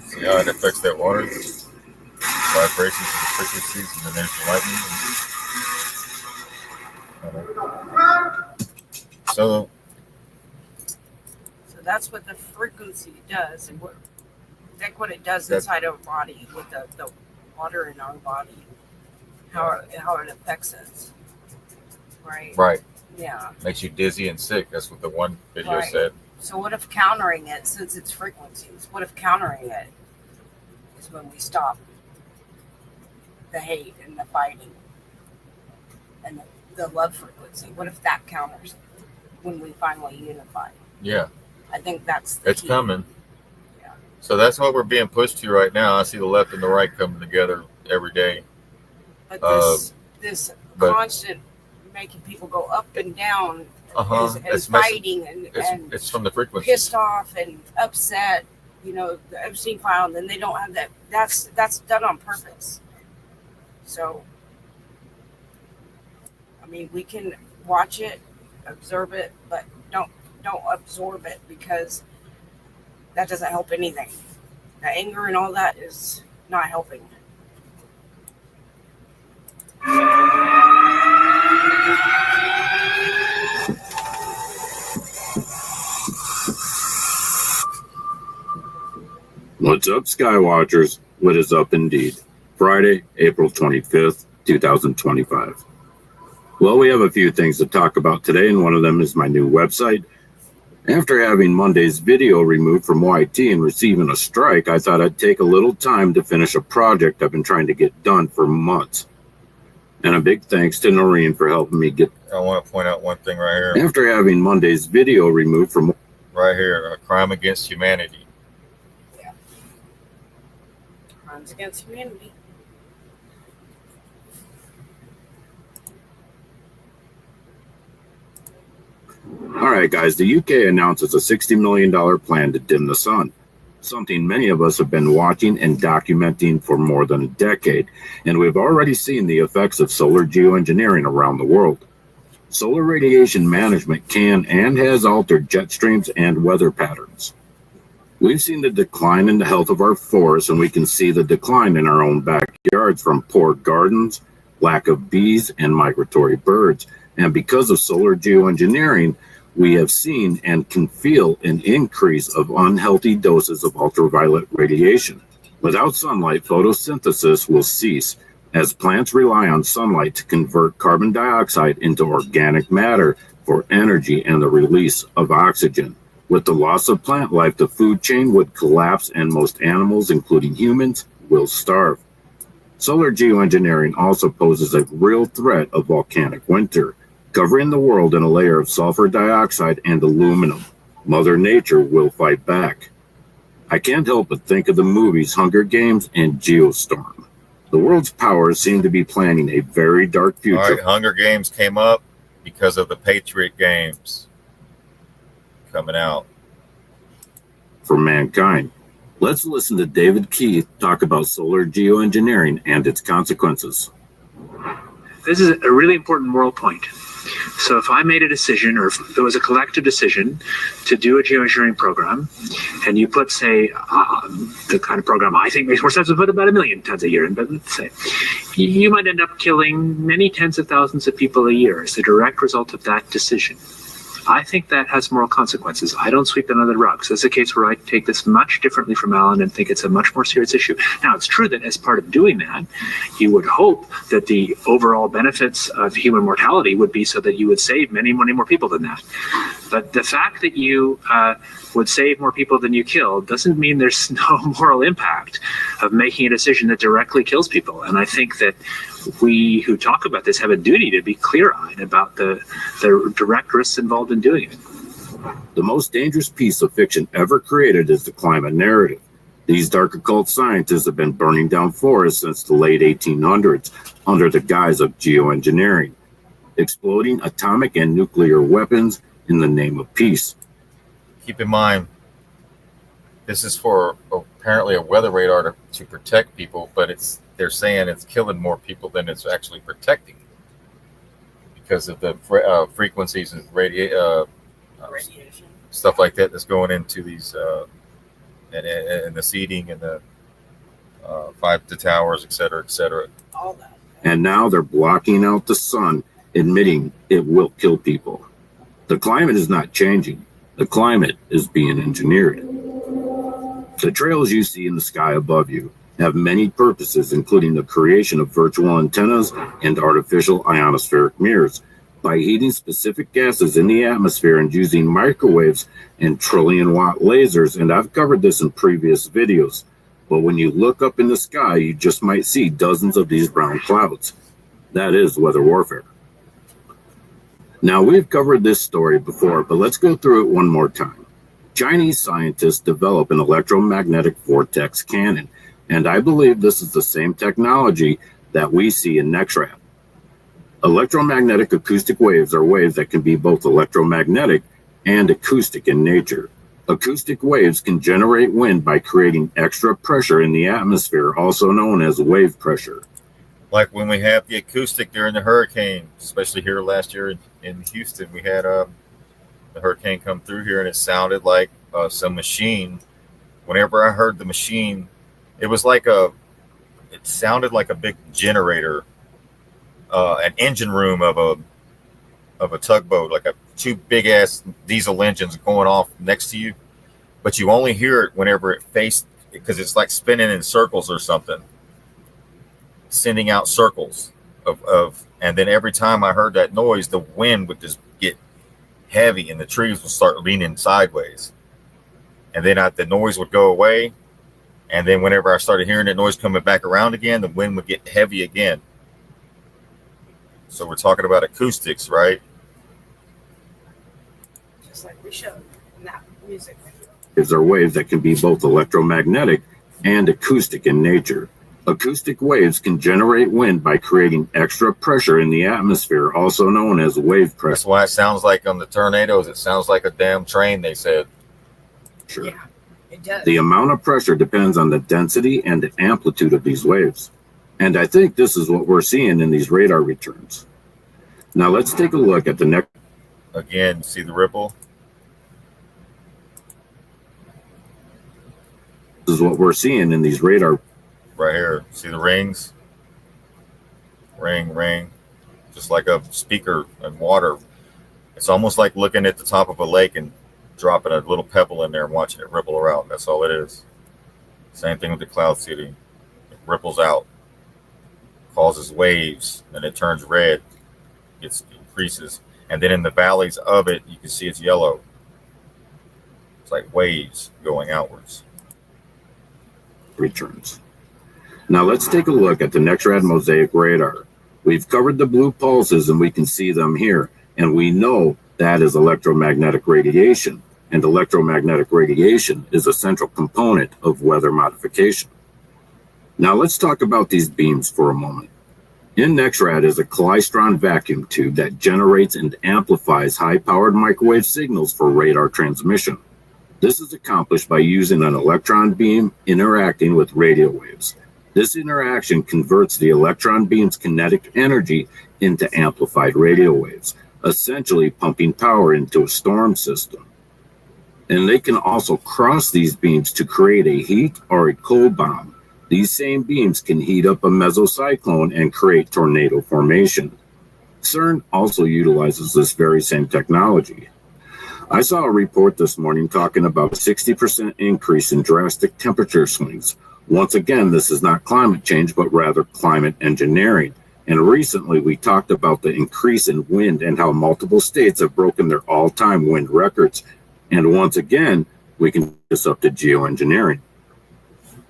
See how it affects that water? Vibrations and the frequencies, and then there's the lightning. So that's what the frequency does, and what it does inside our body with the water in our body, how it affects us. Right. Yeah. Makes you dizzy and sick. That's what the one video said. So what if countering it, since it's frequencies, what if countering it is when we stop the hate and the fighting and the love frequency? What if that counters when we finally unify? Yeah. I think that's it's key. Coming. Yeah. So that's what we're being pushed to right now. I see the left and the right coming together every day. But this constant making people go up and down is fighting and it's from the frequency. Pissed off and upset, the Epstein file, and then they don't have that. That's done on purpose. So, I mean, we can watch it, observe it, but don't absorb it, because that doesn't help anything. The anger and all that is not helping. What's up, Skywatchers? What is up indeed? Friday, April 25th, 2025. Well, we have a few things to talk about today, and one of them is my new website. After having Monday's video removed from YT and receiving a strike, I thought I'd take a little time to finish a project I've been trying to get done for months. And a big thanks to Noreen for helping me get I want to point out one thing right here. After having Monday's video removed from right here, a crime against humanity. Yeah. Crimes against humanity. All right, guys, the UK announces a $60 million plan to dim the sun, something many of us have been watching and documenting for more than a decade, and we've already seen the effects of solar geoengineering around the world. Solar radiation management can and has altered jet streams and weather patterns. We've seen the decline in the health of our forests, and we can see the decline in our own backyards from poor gardens, lack of bees, and migratory birds. And because of solar geoengineering, we have seen and can feel an increase of unhealthy doses of ultraviolet radiation. Without sunlight, photosynthesis will cease, as plants rely on sunlight to convert carbon dioxide into organic matter for energy and the release of oxygen. With the loss of plant life, the food chain would collapse and most animals, including humans, will starve. Solar geoengineering also poses a real threat of volcanic winter, covering the world in a layer of sulfur dioxide and aluminum. Mother Nature will fight back. I can't help but think of the movies Hunger Games and Geostorm. The world's powers seem to be planning a very dark future. All right, Hunger Games came up because of the Patriot Games coming out. For mankind. Let's listen to David Keith talk about solar geoengineering and its consequences. This is a really important moral point. So if I made a decision, or if there was a collective decision to do a geoengineering program, and you put, say, the kind of program I think makes more sense to put about 1 million tons a year in, but let's say, you might end up killing many tens of thousands of people a year as a direct result of that decision. I think that has moral consequences. I don't sweep it under the rug. So it's a case where I take this much differently from Alan and think it's a much more serious issue. Now, it's true that as part of doing that, you would hope that the overall benefits of human mortality would be so that you would save many, many more people than that. But the fact that you would save more people than you kill doesn't mean there's no moral impact of making a decision that directly kills people. And I think that we who talk about this have a duty to be clear-eyed about the direct risks involved in doing it. The most dangerous piece of fiction ever created is the climate narrative. These dark occult scientists have been burning down forests since the late 1800s under the guise of geoengineering, exploding atomic and nuclear weapons in the name of peace. Keep in mind, this is for apparently a weather radar to protect people, but they're saying it's killing more people than it's actually protecting because of the frequencies and radiation stuff like that that's going into these and the seeding and the the towers, et cetera, et cetera. All that. And now they're blocking out the sun, admitting it will kill people. The climate is not changing. The climate is being engineered. The trails you see in the sky above you have many purposes, including the creation of virtual antennas and artificial ionospheric mirrors. By heating specific gases in the atmosphere and using microwaves and trillion-watt lasers, and I've covered this in previous videos, but when you look up in the sky, you just might see dozens of these brown clouds. That is weather warfare. Now, we've covered this story before, but let's go through it one more time. Chinese scientists develop an electromagnetic vortex cannon, and I believe this is the same technology that we see in NEXRAD. Electromagnetic acoustic waves are waves that can be both electromagnetic and acoustic in nature. Acoustic waves can generate wind by creating extra pressure in the atmosphere, also known as wave pressure. Like when we have the acoustic during the hurricane, especially here last year in Houston, we had the hurricane come through here, and it sounded like some machine. Whenever I heard the machine, it sounded like a big generator, an engine room of a tugboat, like two big ass diesel engines going off next to you, but you only hear it whenever it because it's like spinning in circles or something, sending out circles and then every time I heard that noise, the wind would just get heavy and the trees would start leaning sideways, and then the noise would go away, and then whenever I started hearing that noise coming back around again, the wind would get heavy again. So we're talking about acoustics, right? Just like we showed in that music video. Waves are waves that can be both electromagnetic and acoustic in nature. Acoustic waves can generate wind by creating extra pressure in the atmosphere, also known as wave pressure. That's why it sounds like on the tornadoes, it sounds like a damn train, they said. Sure. Yeah, it does. The amount of pressure depends on the density and the amplitude of these waves. And I think this is what we're seeing in these radar returns. Now let's take a look at the next. Again, see the ripple? This is what we're seeing in these radar. Right here. See the rings? Ring, ring. Just like a speaker in water. It's almost like looking at the top of a lake and dropping a little pebble in there and watching it ripple around. That's all it is. Same thing with the cloud city. It ripples out, causes waves, and it turns red, increases. And then in the valleys of it, you can see it's yellow. It's like waves going outwards. Returns. Now let's take a look at the NexRad Mosaic radar. We've covered the blue pulses and we can see them here. And we know that is electromagnetic radiation. And electromagnetic radiation is a central component of weather modification. Now let's talk about these beams for a moment. In NexRad is a klystron vacuum tube that generates and amplifies high-powered microwave signals for radar transmission. This is accomplished by using an electron beam interacting with radio waves. This interaction converts the electron beam's kinetic energy into amplified radio waves, essentially pumping power into a storm system. And they can also cross these beams to create a heat or a cold bomb. These same beams can heat up a mesocyclone and create tornado formation. CERN also utilizes this very same technology. I saw a report this morning talking about a 60% increase in drastic temperature swings. Once again, this is not climate change, but rather climate engineering. And recently we talked about the increase in wind and how multiple states have broken their all-time wind records. And once again, we can this up to geoengineering.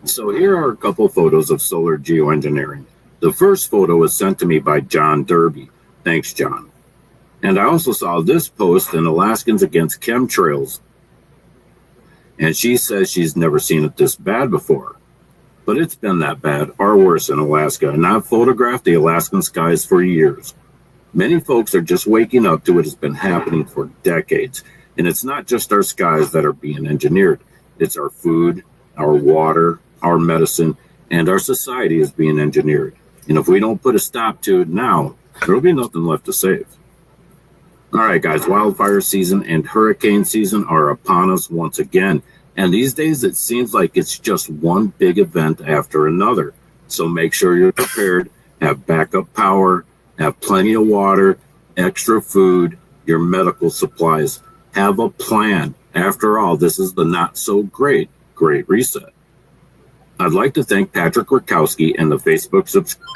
So here are a couple photos of solar geoengineering. The first photo was sent to me by John Derby. Thanks, John. And I also saw this post in Alaskans Against Chemtrails. And she says she's never seen it this bad before. But it's been that bad or worse in Alaska, and I've photographed the Alaskan skies for years. Many folks are just waking up to what has been happening for decades. And it's not just our skies that are being engineered. It's our food, our water, our medicine, and our society is being engineered. And if we don't put a stop to it now, there'll be nothing left to save. All right, guys, wildfire season and hurricane season are upon us once again. And these days, it seems like it's just one big event after another. So make sure you're prepared, have backup power, have plenty of water, extra food, your medical supplies. Have a plan. After all, this is the not so great Great Reset. I'd like to thank Patrick Rakowski and the Facebook subscriber.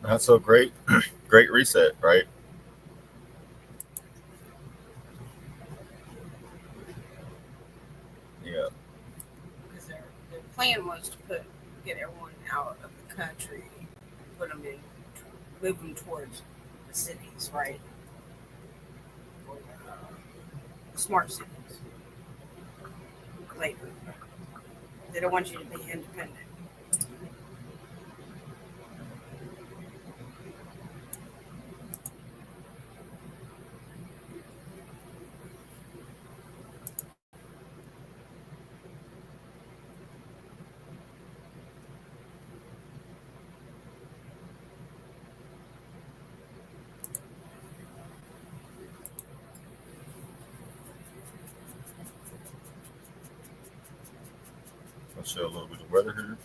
Not so great. Great Reset, right? Yeah. Because their plan was to get everyone out of the country, move them towards the cities, right? Or smart cities. Later. They don't want you to be independent. I'll show a little bit of weather here.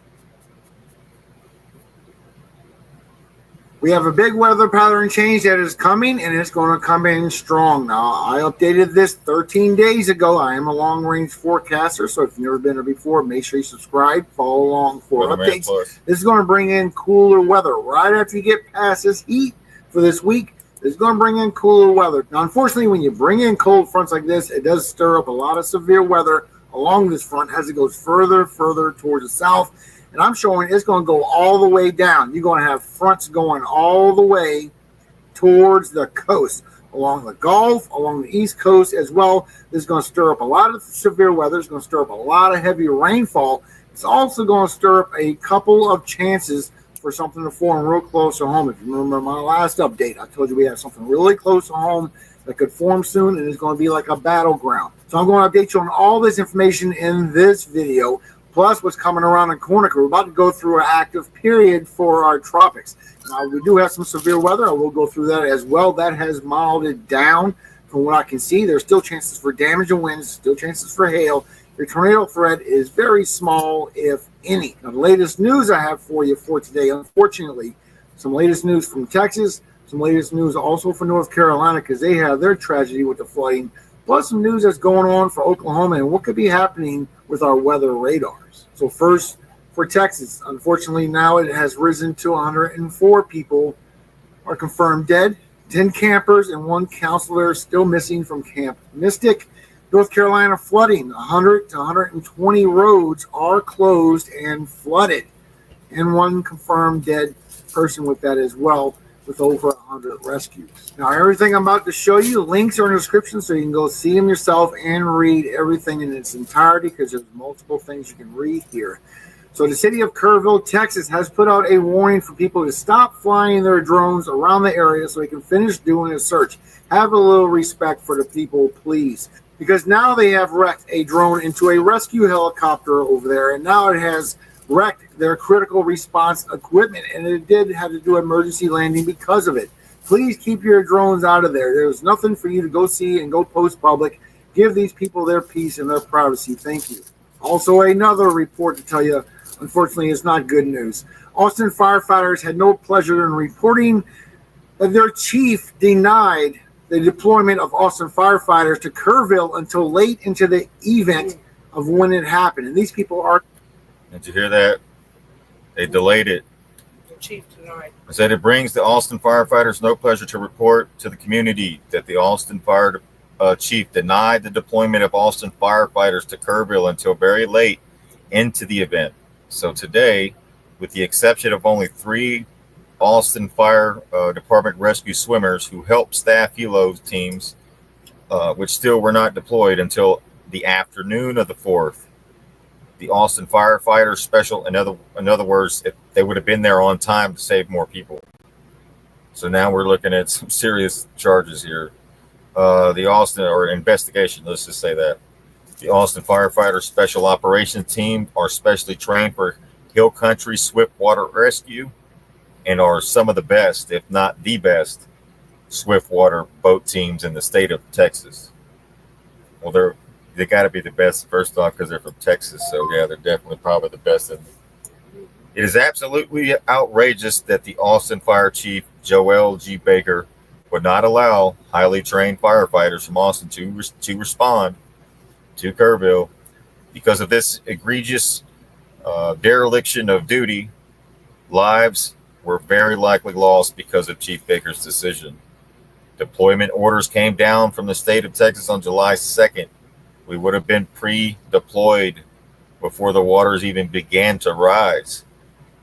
We have a big weather pattern change that is coming, and it's going to come in strong. Now, I updated this 13 days ago. I am a long-range forecaster, so if you've never been there before, make sure you subscribe, follow along for Weatherman updates. Plus. This is going to bring in cooler weather. Right after you get past this heat for this week, it's going to bring in cooler weather. Now, unfortunately, when you bring in cold fronts like this, it does stir up a lot of severe weather along this front as it goes further towards the south. And I'm showing it's going to go all the way down. You're going to have fronts going all the way towards the coast, along the Gulf, along the East Coast as well. This is going to stir up a lot of severe weather. It's going to stir up a lot of heavy rainfall. It's also going to stir up a couple of chances for something to form real close to home. If you remember my last update, I told you we have something really close to home that could form soon, and it's going to be like a battleground. So I'm going to update you on all this information in this video, plus what's coming around the corner. We're about to go through an active period for our tropics. Now, we do have some severe weather. I will go through that as well. That has modeled down from what I can see. There's still chances for damage and winds, still chances for hail. Your tornado threat is very small, if any. Now, the latest news I have for you for today, unfortunately, some latest news from Texas, some latest news also for North Carolina, because they have their tragedy with the flooding, plus some news that's going on for Oklahoma and what could be happening with our weather radars. So first, for Texas, unfortunately, now it has risen to 104 people are confirmed dead, 10 campers and 1 counselor still missing from Camp Mystic. North Carolina flooding, 100 to 120 roads are closed and flooded, and 1 confirmed dead person with that as well, with over 100 rescues. Now, everything I'm about to show you, links are in the description so you can go see them yourself and read everything in its entirety, because there's multiple things you can read here. So the city of Kerrville, Texas has put out a warning for people to stop flying their drones around the area so they can finish doing a search. Have a little respect for the people, please. Because now they have wrecked a drone into a rescue helicopter over there, and now it has wrecked their critical response equipment, and it did have to do emergency landing because of it. Please keep your drones out of there. There's nothing for you to go see and go post public. Give these people their peace and their privacy. Thank you. Also, another report to tell you, unfortunately, it's not good news. Austin firefighters had no pleasure in reporting that their chief denied the deployment of Austin firefighters to Kerrville until late into the event of when it happened. And these people are... Did you hear that? They delayed it. The chief denied. I said it brings the Austin firefighters no pleasure to report to the community that the Austin fire chief denied the deployment of Austin firefighters to Kerrville until very late into the event. So today, with the exception of only 3 Austin Fire Department rescue swimmers who helped staff helo teams, which still were not deployed until the afternoon of the 4th. The Austin firefighters special, in other words, if they would have been there on time to save more people. So now we're looking at some serious charges here. The Austin, or investigation, let's just say that. The Austin Firefighter Special Operations Team are specially trained for hill country swift water rescue and are some of the best, if not the best, swift water boat teams in the state of Texas. Well, they got to be the best, first off, because they're from Texas. So, yeah, they're definitely probably the best. It is absolutely outrageous that the Austin Fire Chief, Joel G. Baker, would not allow highly trained firefighters from Austin to respond to Kerrville because of this egregious dereliction of duty. Lives were very likely lost because of Chief Baker's decision. Deployment orders came down from the state of Texas on July 2nd. We would have been pre-deployed before the waters even began to rise.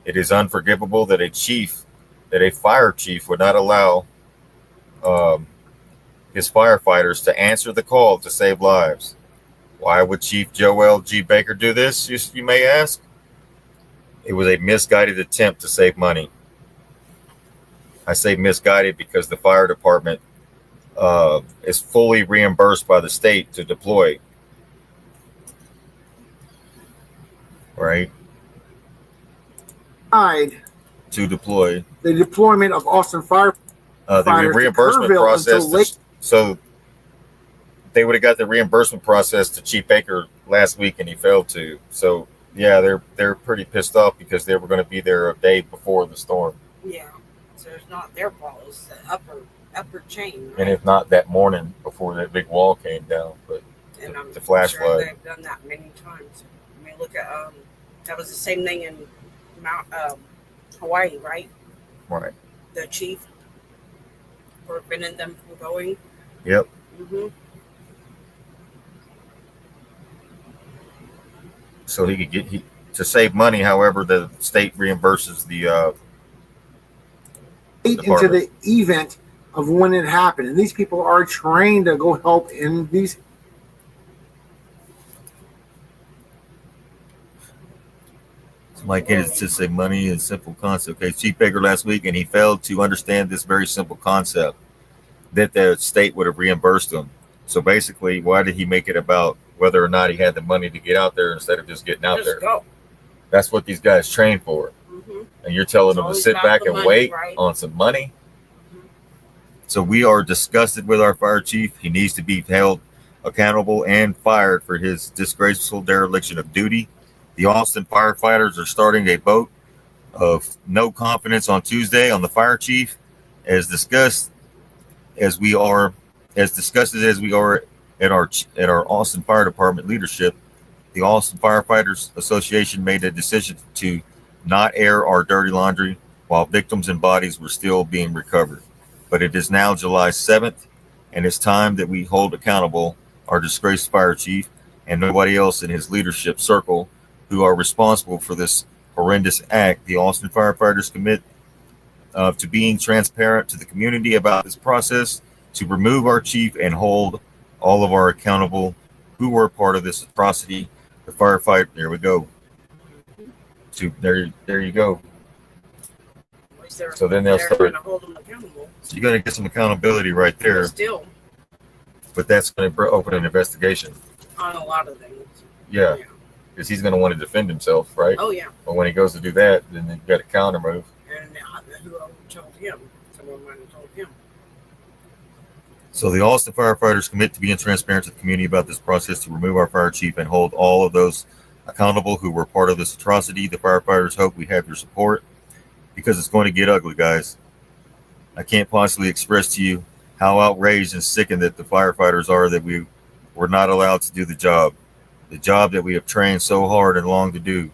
It is unforgivable that a fire chief would not allow his firefighters to answer the call to save lives. Why would Chief Joel G. Baker do this, you may ask? It was a misguided attempt to save money. I say misguided because the fire department is fully reimbursed by the state to deploy. Right? To deploy. The deployment of Austin Fire. The reimbursement process. So they would have got the reimbursement process to Chief Baker last week, and he failed to. So yeah, they're pretty pissed off because they were going to be there a day before the storm. Yeah, so it's not their fault. It's the upper chain. Right? And if not that morning before that big wall came down, but the flash sure flood. They've done that many times. I mean, look at that was the same thing in Hawaii, right? Right. The chief prevented them from going. Yep. Mm-hmm. So he could get to save money. However, the state reimburses the into the event of when it happened. And these people are trained to go help in these. Like it is just a money and simple concept. Okay, Chief Baker last week, and he failed to understand this very simple concept that the state would have reimbursed him. So basically, why did he make it about whether or not he had the money to get out there instead of just getting out there? Go. That's what these guys train for. And you're telling them to sit back and wait on some money. So we are disgusted with our fire chief. He needs to be held accountable and fired for his disgraceful dereliction of duty. The Austin firefighters are starting a vote of no confidence on Tuesday on the fire chief, as disgusted as we are at our Austin Fire Department leadership. The Austin Firefighters Association made a decision to not air our dirty laundry while victims and bodies were still being recovered. But it is now July 7th, and it's time that we hold accountable our disgraced fire chief and nobody else in his leadership circle who are responsible for this horrendous act. The Austin firefighters commit to being transparent to the community about this process, to remove our chief and hold all of our accountable who were part of this atrocity. The firefight, there we go. There you go. So then they'll start. So you're going to get some accountability right there. Still, but that's going to open an investigation on a lot of things. Yeah. Because he's going to want to defend himself, right? Oh, yeah. But when he goes to do that, then you've got a counter move. And who told him? Someone might have told him. So the Austin firefighters commit to being transparent to the community about this process, to remove our fire chief and hold all of those accountable who were part of this atrocity. The firefighters hope we have your support, because it's going to get ugly, guys. I can't possibly express to you how outraged and sickened that the firefighters are that we were not allowed to do the job that we have trained so hard and long to do.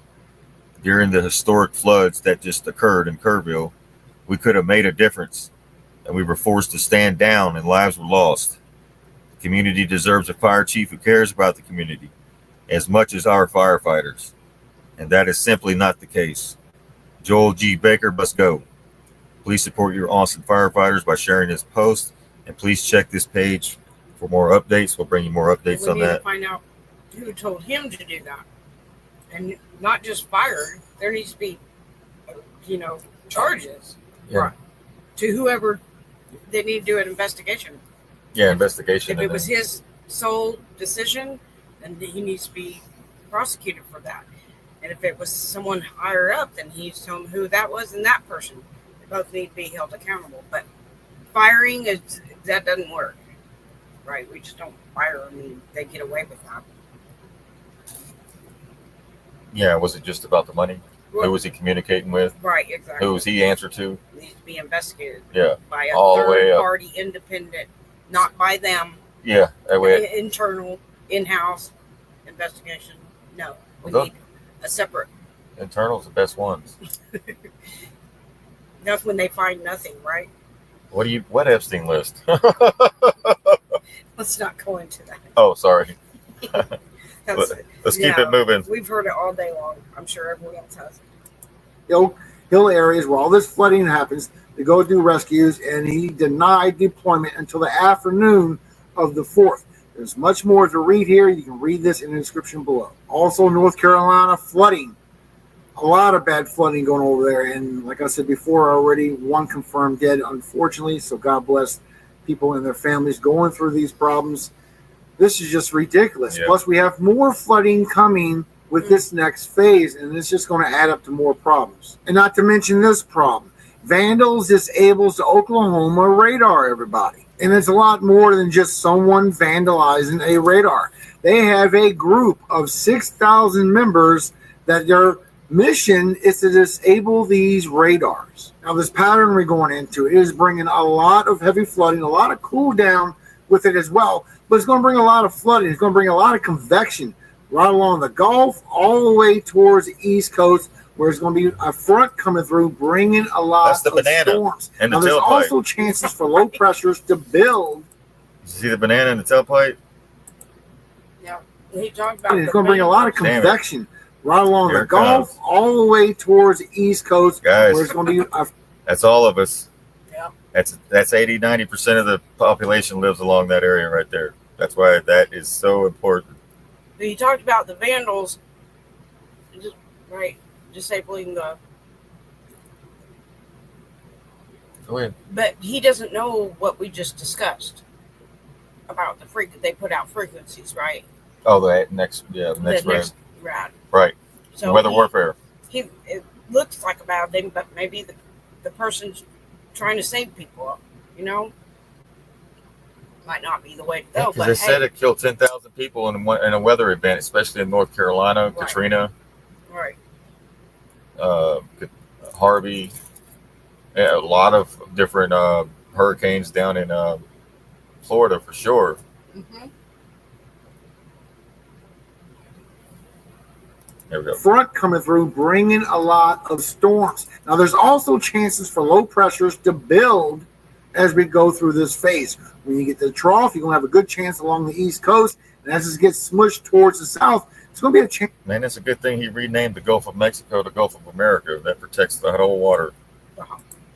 During the historic floods that just occurred in Kerrville, we could have made a difference, and we were forced to stand down and lives were lost. The community deserves a fire chief who cares about the community as much as our firefighters, and that is simply not the case. Joel G. Baker must go. Please support your Austin firefighters by sharing this post, and please check this page for more updates. We'll bring you more updates on that. We need to find out who told him to do that, and not just fired. There needs to be, charges. Yeah. To whoever they need to do an investigation. Yeah, investigation. If it was his sole decision, then he needs to be prosecuted for that. And if it was someone higher up, then he needs to tell them who that was and that person. They both need to be held accountable. But firing, that doesn't work. Right? We just don't fire them and they get away with that. Yeah, was it just about the money? Who was he communicating with? Right, exactly. Who was he answer to? Needs to be investigated. Yeah. By a all the way up. third-party independent, not by them. Yeah, that way. Internal, in-house investigation. No, we Look, need a separate. Internal's the best ones. That's when they find nothing, right? What Epstein list? Let's not go into that. Oh, sorry. Let's keep it moving. We've heard it all day long. I'm sure everyone else has. Hill areas where all this flooding happens to go do rescues, and he denied deployment until the afternoon of the 4th. There's much more to read here. You can read this in the description below. Also, North Carolina flooding. A lot of bad flooding going over there. And like I said before already, one confirmed dead, unfortunately. So God bless people and their families going through these problems. This is just ridiculous. Yeah. Plus, we have more flooding coming with this next phase, and it's just going to add up to more problems. And not to mention this problem. Vandals disables the Oklahoma radar, everybody. And it's a lot more than just someone vandalizing a radar. They have a group of 6,000 members that their mission is to disable these radars. Now, this pattern we're going into, it is bringing a lot of heavy flooding, a lot of cool down with it as well. But it's going to bring a lot of flooding. It's going to bring a lot of convection right along the Gulf, all the way towards the East Coast, where there's going to be a front coming through, bringing a lot of storms. And the now, there's tailpipe. also chances for low pressures to build. You see the banana in the tailpipe? Yeah, he talked about It's going to bring a lot of convection right along Here the it Gulf, comes. all the way towards the East Coast, Guys, where it's going to be that's all of us. Yeah. That's 80-90% of the population lives along that area right there. That's why that is so important. He talked about the vandals, disabling the. Go ahead. But he doesn't know what we just discussed about they put out frequencies, right? Oh, the next round. round. Right. So Weather warfare. It looks like a bad thing, but maybe the person's trying to save people, might not be the way to go. Because they said it killed 10,000 people in a weather event, especially in North Carolina, right. Katrina, right? Harvey, a lot of different hurricanes down in Florida for sure. Mm-hmm. There we go. Front coming through, bringing a lot of storms. Now, there's also chances for low pressures to build as we go through this phase. When you get to the trough, you're going to have a good chance along the East Coast. And as it gets smushed towards the south, it's going to be a chance. Man, it's a good thing he renamed the Gulf of Mexico the Gulf of America. That protects the whole water.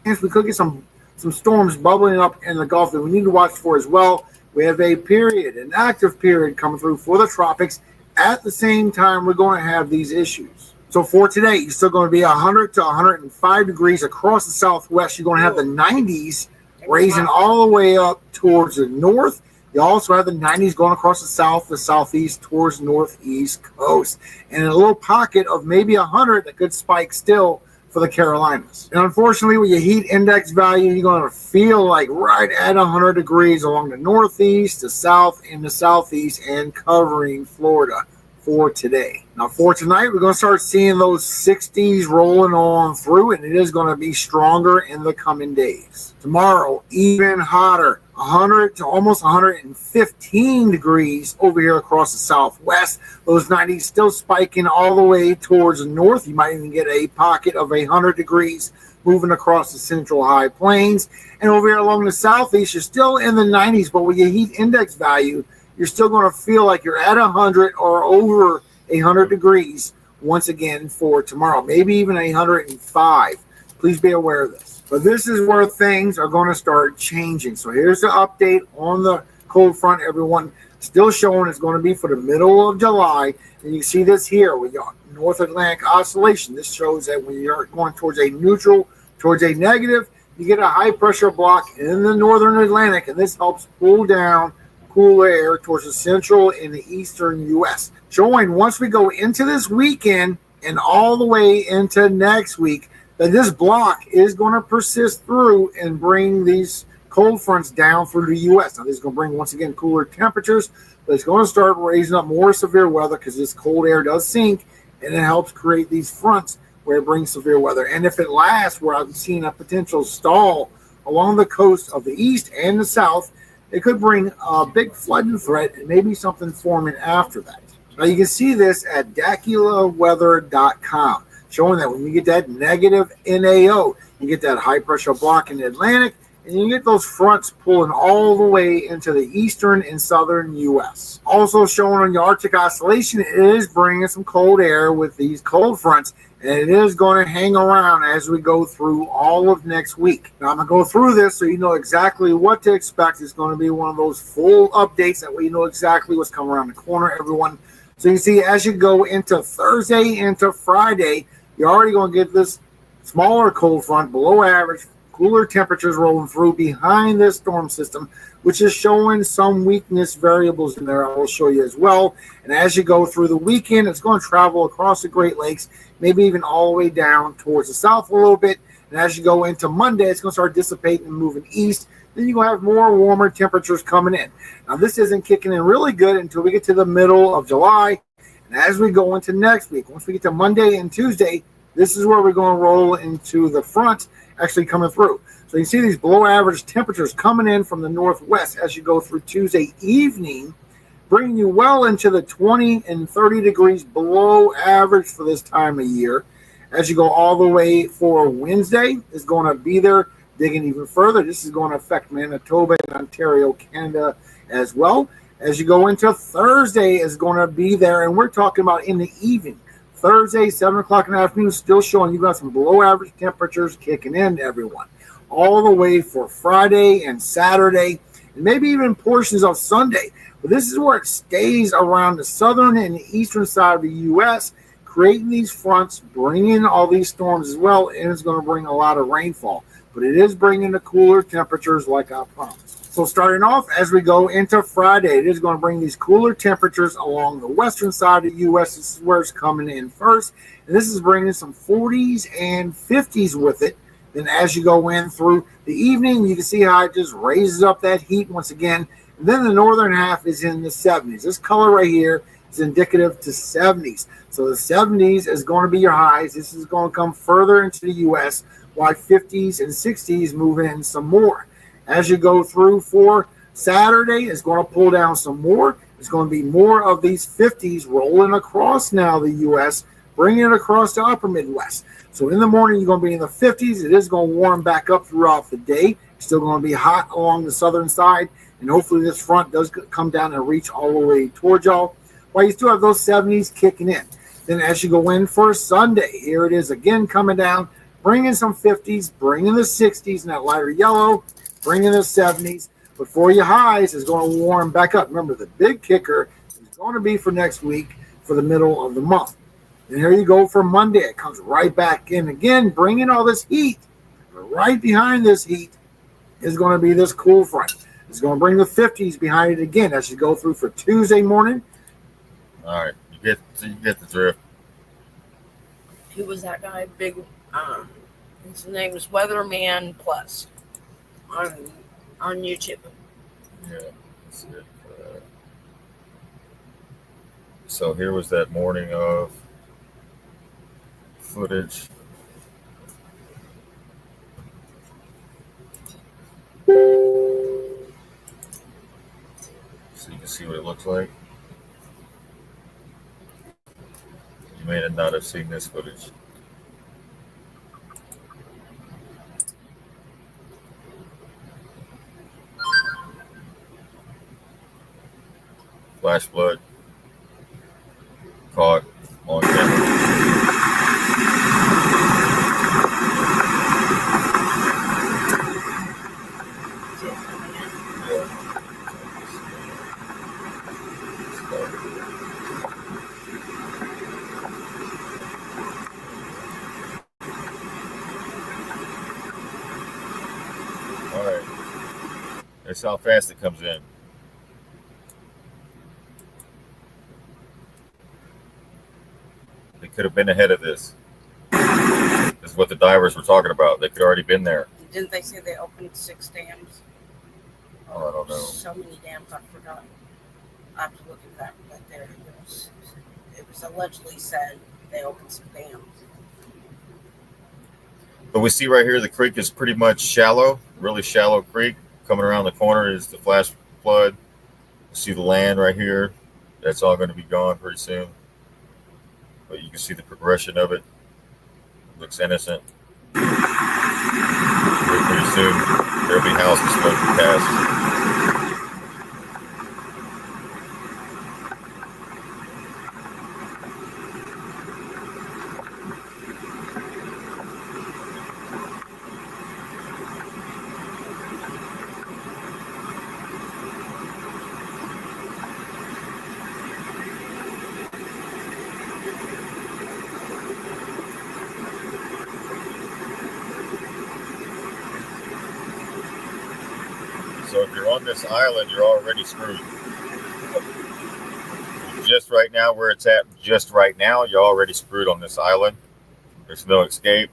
We could get some storms bubbling up in the Gulf that we need to watch for as well. We have an active period coming through for the tropics. At the same time, we're going to have these issues. So for today, you're still going to be 100 to 105 degrees across the southwest. You're going to have the 90s raising all the way up towards the north. You also have the 90s going across the south, the southeast, towards northeast coast. And a little pocket of maybe 100 that could spike still for the Carolinas. And unfortunately, with your heat index value, you're going to feel like right at 100 degrees along the northeast, the south, and the southeast, and covering Florida for today. Now, for tonight, we're going to start seeing those 60s rolling on through, and it is going to be stronger in the coming days. Tomorrow, even hotter, 100 to almost 115 degrees over here across the southwest. Those 90s still spiking all the way towards the north. You might even get a pocket of 100 degrees moving across the central high plains. And over here along the southeast, you're still in the 90s, but with your heat index value, you're still going to feel like you're at 100 or over 100 degrees once again for tomorrow, maybe even 105. Please be aware of this. But this is where things are going to start changing. So here's the update on the cold front, everyone. Still showing it's going to be for the middle of July. And you see this here. We got North Atlantic oscillation. This shows that when you're going towards a neutral, towards a negative, you get a high pressure block in the northern Atlantic. And this helps pull down cool air towards the central and the eastern U.S. Showing once we go into this weekend and all the way into next week, that this block is going to persist through and bring these cold fronts down through the U.S. Now, this is going to bring, once again, cooler temperatures, but it's going to start raising up more severe weather because this cold air does sink, and it helps create these fronts where it brings severe weather. And if it lasts, where I've seen a potential stall along the coast of the east and the south, it could bring a big flooding threat and maybe something forming after that. Now, you can see this at DaculaWeather.com. Showing that when you get that negative NAO, you get that high pressure block in the Atlantic, and you get those fronts pulling all the way into the eastern and southern U.S. Also showing on your Arctic oscillation, it is bringing some cold air with these cold fronts, and it is going to hang around as we go through all of next week. Now, I'm going to go through this so you know exactly what to expect. It's going to be one of those full updates that way you know exactly what's coming around the corner, everyone. So you can see as you go into Thursday, into Friday, you're already going to get this smaller cold front, below average, cooler temperatures rolling through behind this storm system, which is showing some weakness variables in there. I will show you as well. And as you go through the weekend, it's going to travel across the Great Lakes, maybe even all the way down towards the south a little bit. And as you go into Monday, it's going to start dissipating and moving east. Then you're going to have more warmer temperatures coming in. Now, this isn't kicking in really good until we get to the middle of July. And as we go into next week, once we get to Monday and Tuesday, this is where we're going to roll into the front actually coming through. So you see these below average temperatures coming in from the northwest as you go through Tuesday evening, bringing you well into the 20 and 30 degrees below average for this time of year. As you go all the way for Wednesday, is going to be there, digging even further. This is going to affect Manitoba and Ontario, Canada as well. As you go into Thursday, is going to be there, and we're talking about in the evening. Thursday, 7 o'clock in the afternoon, still showing you got some below average temperatures kicking in, everyone. All the way for Friday and Saturday, and maybe even portions of Sunday. But this is where it stays around the southern and eastern side of the U.S., creating these fronts, bringing all these storms as well, and it's going to bring a lot of rainfall. But it is bringing the cooler temperatures like I promised. So starting off as we go into Friday, it is going to bring these cooler temperatures along the western side of the U.S. This is where it's coming in first. And this is bringing some 40s and 50s with it. Then as you go in through the evening, you can see how it just raises up that heat once again. And then the northern half is in the 70s. This color right here is indicative to 70s. So the 70s is going to be your highs. This is going to come further into the U.S., while 50s and 60s move in some more. As you go through for Saturday, it's going to pull down some more. It's going to be more of these 50s rolling across now the U.S., bringing it across the upper Midwest. So in the morning, you're going to be in the 50s. It is going to warm back up throughout the day. It's still going to be hot along the southern side. And hopefully this front does come down and reach all the way towards y'all, while you still have those 70s kicking in. Then as you go in for Sunday, here it is again coming down, bringing some 50s, bringing the 60s in that lighter yellow, bringing the 70s. But for your highs, it's going to warm back up. Remember, the big kicker is going to be for next week for the middle of the month. And here you go for Monday. It comes right back in again, bringing all this heat. But right behind this heat is going to be this cool front. It's going to bring the 50s behind it again as you go through for Tuesday morning. All right, you get the drift. Who was that guy? Big, his name is Weatherman Plus on YouTube. Yeah, that's it. So here was that morning of footage. So you can see what it looks like. You may not have seen this footage. Flash flood caught on camera. All right, that's how fast it comes in. They could have been ahead of this. This is what the divers were talking about. They could have already been there. Didn't they say they opened 6 dams? Oh, I don't know. So many dams, I forgot. I have to look at that. But there it was allegedly said they opened some dams. But we see right here the creek is pretty much shallow, really shallow creek. Coming around the corner is the flash flood. You see the land right here. That's all going to be gone pretty soon. But you can see the progression of it. Looks innocent. Pretty soon, there'll be houses floating past. So if you're on this island, you're already screwed. Just right now, where it's at, just right now, you're already screwed on this island. There's no escape.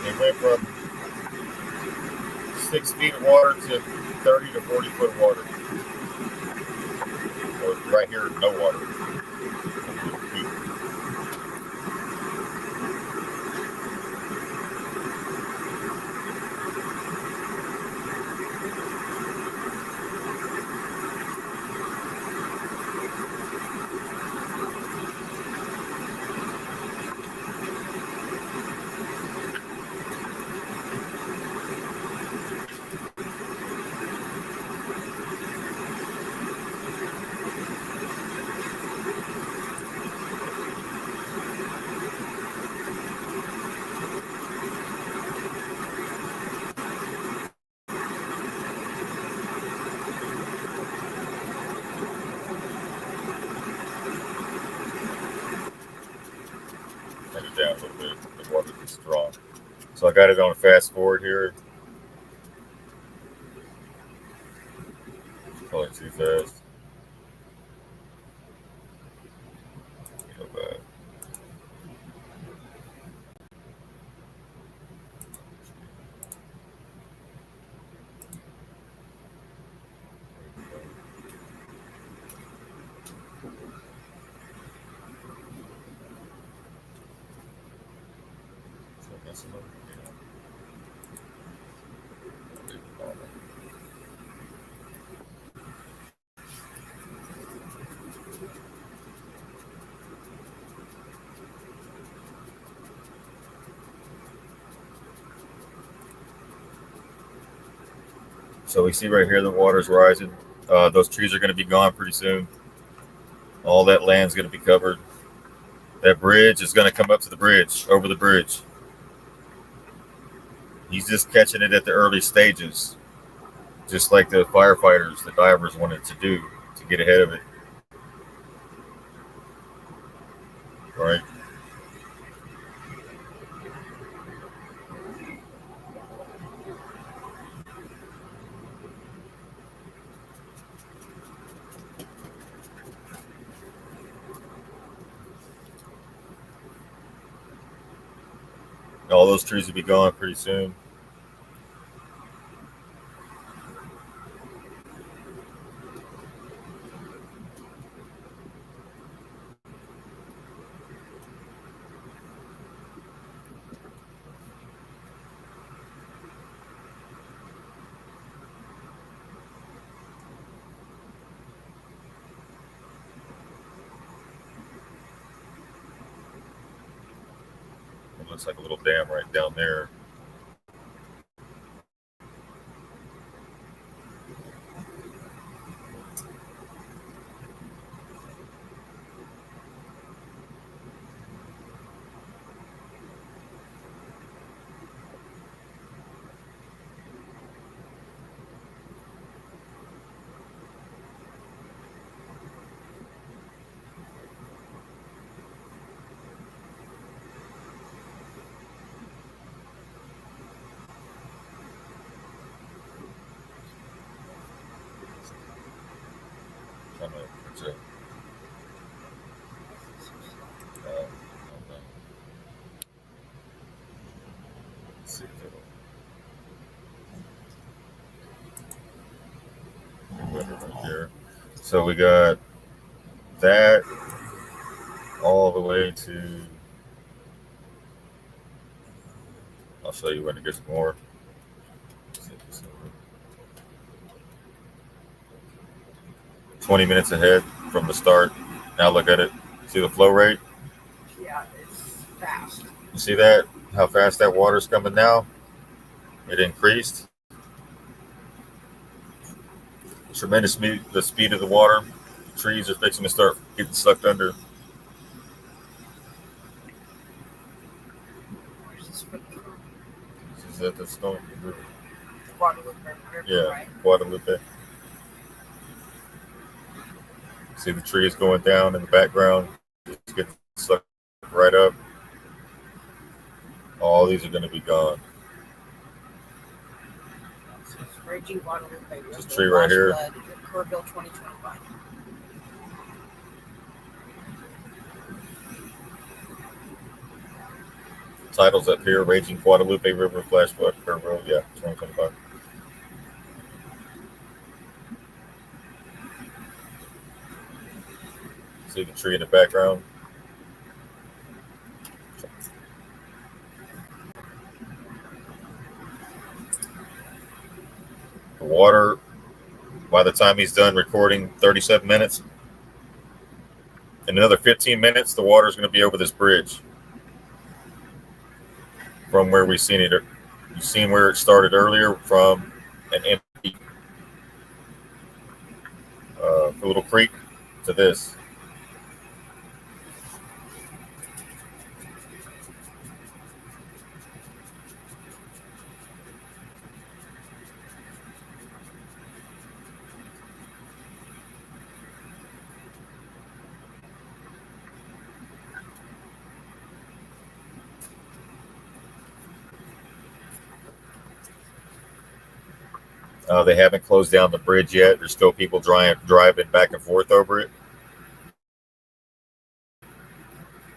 It went from 6 feet of water to 30 to 40 foot water. Or right here, no water. So I got it on fast forward here. Probably too fast. Go back. So we see right here the water's rising. Those trees are going to be gone pretty soon. All that land's going to be covered. That bridge is going to come up to the bridge, over the bridge. He's just catching it at the early stages, just like the firefighters, the divers wanted to do to get ahead of it. Right? All those trees will be gone pretty soon. It looks like a little dam right down there. So we got that all the way to, I'll show you when it gets more. 20 minutes ahead from the start. Now look at it. See the flow rate? Yeah, it's fast. You see that? How fast that water's coming now? It increased. Tremendous speed, the speed of the water. The trees are fixing to start getting sucked under. Is that the storm? Guadalupe. Yeah, Right? Guadalupe. See the trees going down in the background. Just get sucked right up. All these are going to be gone. So it's Raging Guadalupe. This tree right here. Kerrville 2025. Titles up here: Raging Guadalupe River Flash Flood, Kerrville. Yeah, 2025. See the tree in the background. The water, by the time he's done recording 37 minutes, in another 15 minutes, the water is going to be over this bridge from where we've seen it. You've seen where it started earlier from an empty little creek to this. They haven't closed down the bridge yet. There's still people driving back and forth over it.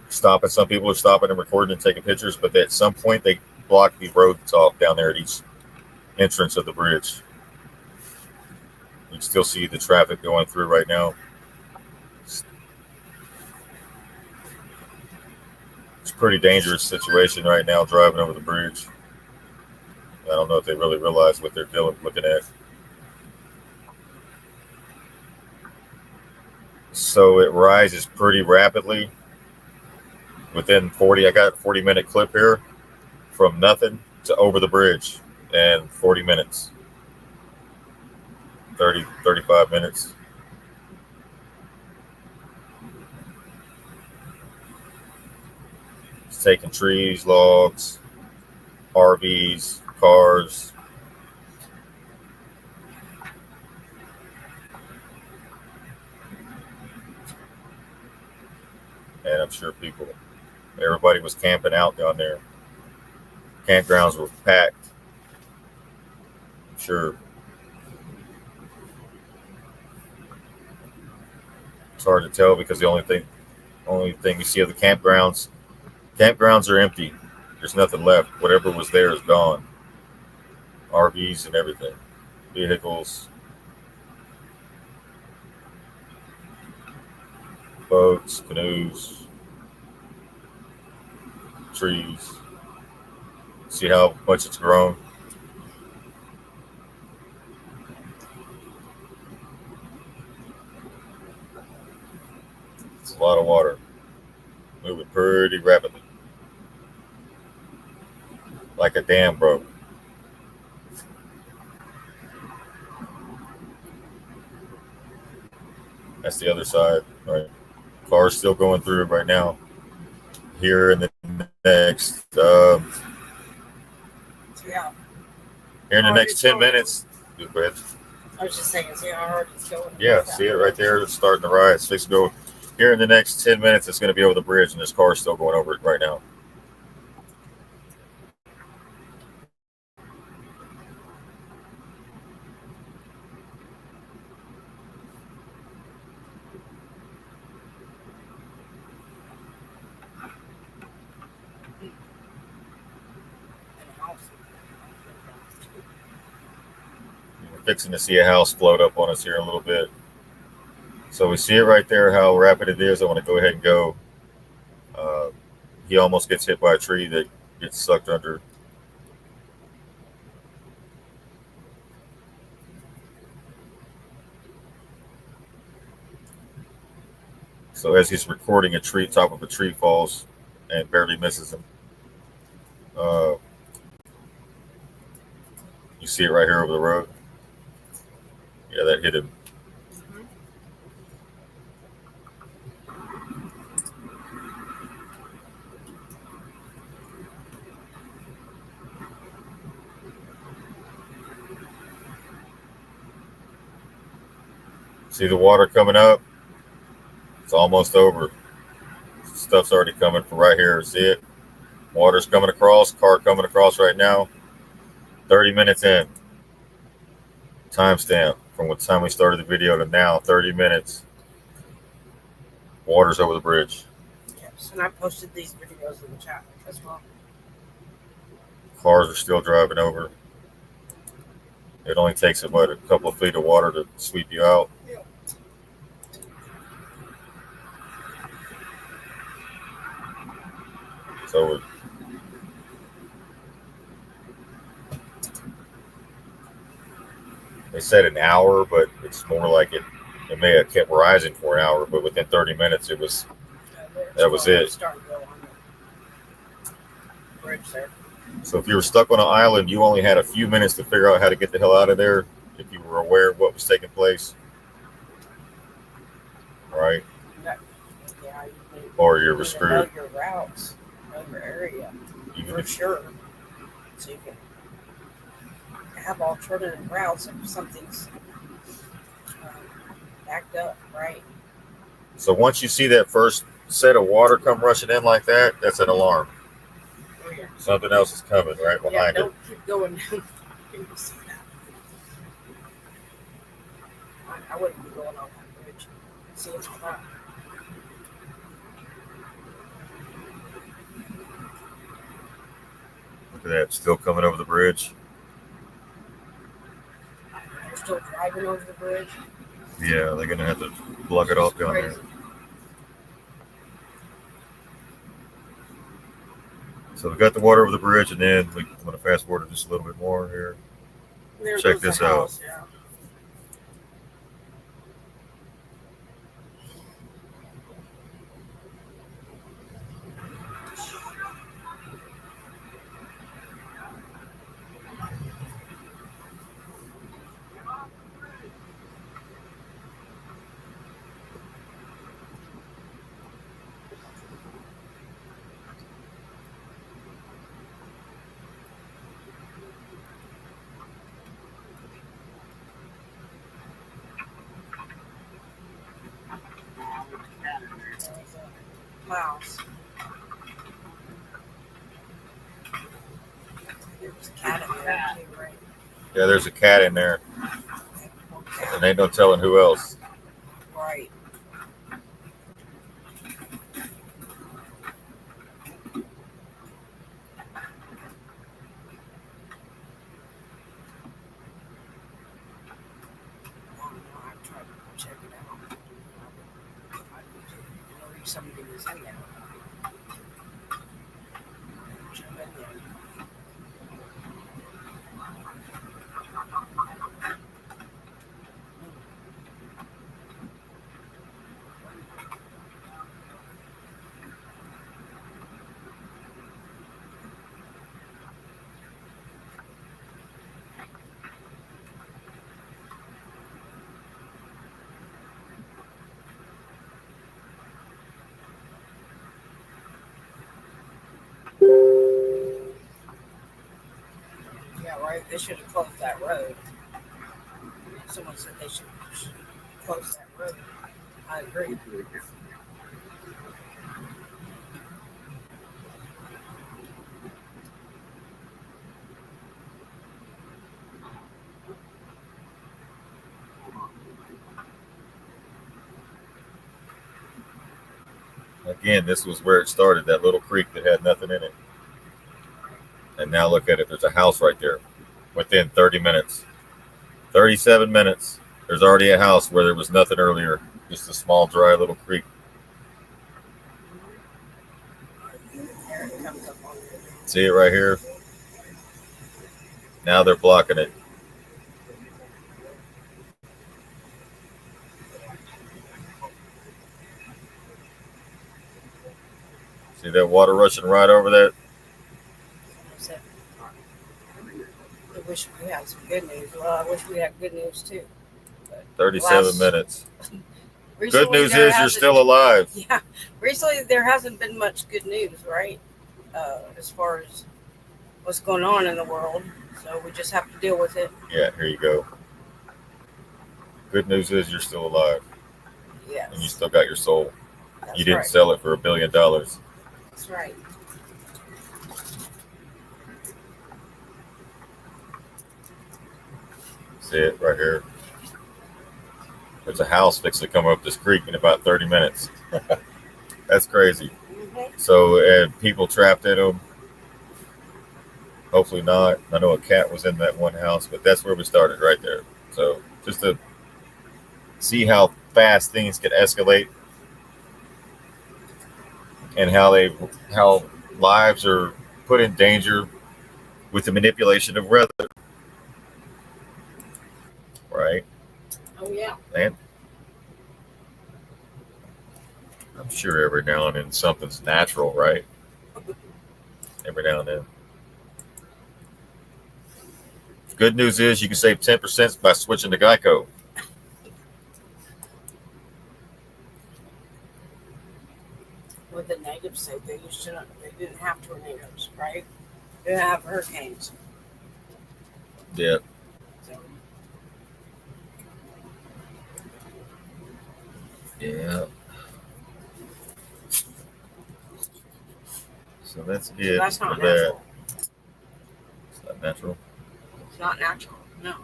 Stopping. Some people are stopping and recording and taking pictures, but at some point they block the roads off down there at each entrance of the bridge. You can still see the traffic going through right now. It's a pretty dangerous situation right now driving over the bridge. I don't know if they really realize what they're looking at. So it rises pretty rapidly. Within 40, I got a 40-minute clip here from nothing to over the bridge in 40 minutes. 35 minutes. It's taking trees, logs, RVs, cars. And I'm sure everybody was camping out down there. Campgrounds were packed. I'm sure. It's hard to tell because the only thing you see of the campgrounds are empty. There's nothing left. Whatever was there is gone. RVs and everything. Vehicles. Boats, canoes, trees. See how much it's grown? It's a lot of water. Moving pretty rapidly. Like a dam broke. That's the other side, right? Cars still going through it right now. Here in the next, here in the next 10 minutes. Go ahead. I was just saying, see how hard it's going. Yeah, see it right there. It's starting to rise. It's fixing to go. Here in the next 10 minutes, it's going to be over the bridge, and this car is still going over it right now. Fixing to see a house float up on us here in a little bit. So we see it right there, how rapid it is. I want to go ahead and go. He almost gets hit by a tree that gets sucked under. So as he's recording, top of a tree falls and barely misses him. You see it right here over the road. Yeah, that hit him. See the water coming up? It's almost over. Stuff's already coming from right here. See it? Water's coming across, car coming across right now. 30 minutes in. Timestamp from what time we started the video to now, 30 minutes. Water's over the bridge. Yes, and I posted these videos in the chat as well. Cars are still driving over. It only takes about a couple of feet of water to sweep you out. Yeah. It's over. They said an hour, but it's more like it may have kept rising for an hour, but within 30 minutes that was it. So if you were stuck on an island, you only had a few minutes to figure out how to get the hell out of there if you were aware of what was taking place. Right? Yeah, or you're screwed. Know your routes, know your area, for sure. So you can have alternative routes if something's backed up, right? So once you see that first set of water come rushing in like that, that's an alarm. Oh, yeah. Something else is coming right behind don't keep going. I wouldn't be going on that bridge. Seeing all that. Look at that, still coming over the bridge. They're still driving over the bridge. Yeah, they're gonna have to block it off down there. So we got the water over the bridge, and then I'm gonna fast forward just a little bit more here. There Check goes the this house, out. yeah. House. There's a cat in there too, right? Yeah, there's a cat in there, and ain't no telling who else. Right. I've tried to check it out. I know somebody was in there. Jump in there. Yeah, right. They should have closed that road. Someone said they should close that road. I agree. Again, this was where it started, that little creek that had nothing in it. And now look at it, there's a house right there within 30 minutes. 37 minutes, there's already a house where there was nothing earlier, just a small, dry little creek. See it right here? Now they're blocking it. See that water rushing right over that? I wish we had some good news. Well, I wish we had good news too. 37 minutes. Recently, Good news there is you're still alive. Yeah, recently there hasn't been much good news, right? As far as what's going on in the world. So we just have to deal with it. Yeah, here you go. Good news is you're still alive. Yes. And you still got your soul. That's You didn't right. sell it for $1 billion. That's right. See it right here? There's a house fixing to come up this creek in about 30 minutes. That's crazy. Mm-hmm. So, and people trapped in them. Hopefully not. I know a cat was in that one house, but that's where we started right there. So, just to see how fast things can escalate and how lives are put in danger with the manipulation of weather. Right? Oh yeah. And I'm sure every now and then something's natural, right? Every now and then. Good news is you can save 10% by switching to Geico. With the natives say they didn't have tornadoes, right? They didn't have hurricanes. Yeah. So, Yeah. So that's it. that's not for that. natural. It's not natural. It's not natural. No.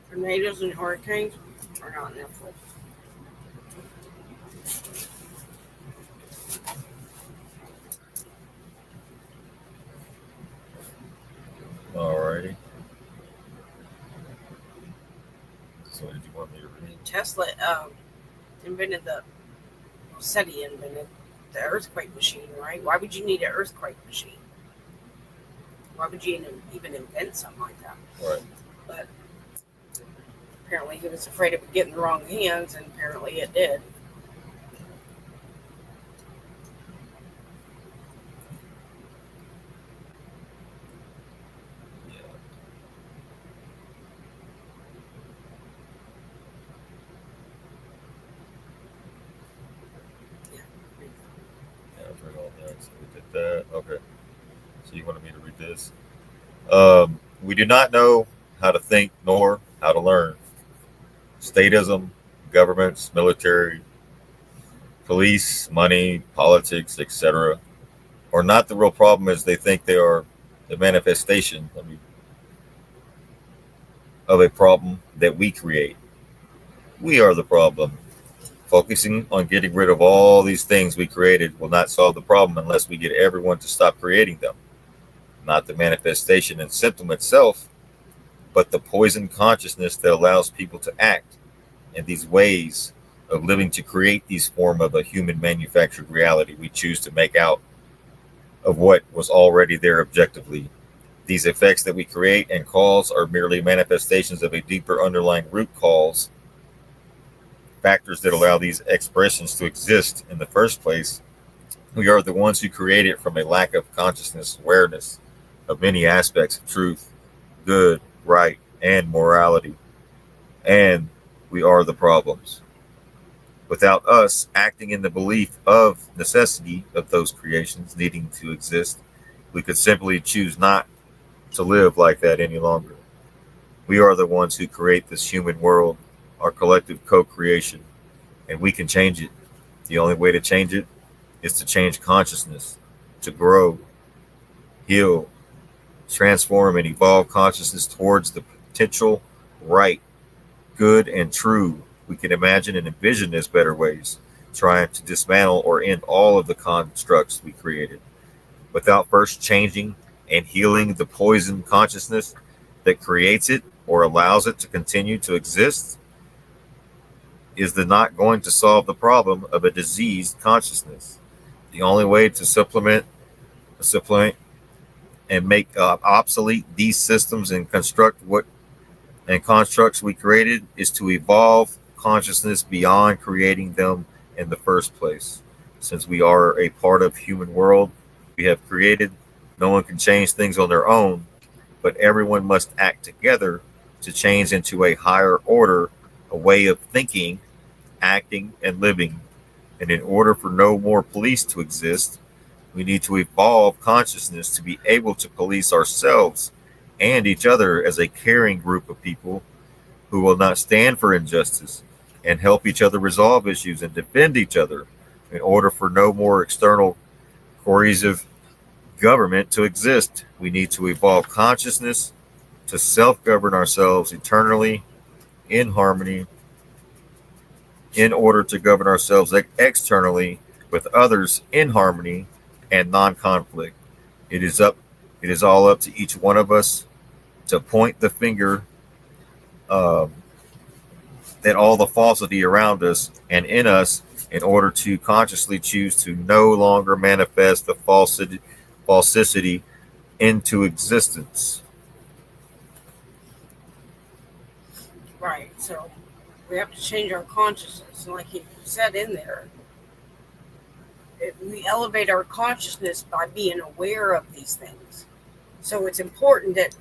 Tornadoes and hurricanes. Or not Netflix. Alrighty. So did you want me to read? Tesla invented said he invented the earthquake machine, right? Why would you need an earthquake machine? Why would you even invent something like that? Right. But apparently he was afraid of it getting in the wrong hands, and apparently it did. That. Okay. So you wanted me to read this? We do not know how to think nor how to learn. Statism, governments, military, police, money, politics, etc., are not the real problem as they think they are the manifestation of a problem that we create. We are the problem. Focusing on getting rid of all these things we created will not solve the problem unless we get everyone to stop creating them. Not the manifestation and symptom itself, but the poisoned consciousness that allows people to act in these ways of living to create these form of a human manufactured reality we choose to make out of what was already there objectively. These effects that we create and cause are merely manifestations of a deeper underlying root cause, factors that allow these expressions to exist in the first place. We are the ones who create it from a lack of consciousness, awareness of many aspects of truth, good, right, and morality. And we are the problems. Without us acting in the belief of necessity of those creations needing to exist, we could simply choose not to live like that any longer. We are the ones who create this human world, our collective co-creation, and we can change it. The only way to change it is to change consciousness, to grow, heal, transform, and evolve consciousness towards the potential right, good, and true we can imagine and envision as better ways, trying to dismantle or end all of the constructs we created. Without first changing and healing the poison consciousness that creates it or allows it to continue to exist, is not going to solve the problem of a diseased consciousness. The only way to supplement and make obsolete these systems and constructs we created is to evolve consciousness beyond creating them in the first place. Since we are a part of human world we have created, no one can change things on their own, but everyone must act together to change into a higher order, a way of thinking, acting, and living. And in order for no more police to exist, we need to evolve consciousness to be able to police ourselves and each other as a caring group of people who will not stand for injustice and help each other resolve issues and defend each other. In order for no more external coercive government to exist, we need to evolve consciousness to self-govern ourselves eternally in harmony in order to govern ourselves externally with others in harmony and non-conflict. It is all up to each one of us to point the finger at all the falsity around us and in us in order to consciously choose to no longer manifest the falsity into existence. Right. So we have to change our consciousness. And like he said in there, we elevate our consciousness by being aware of these things. So it's important that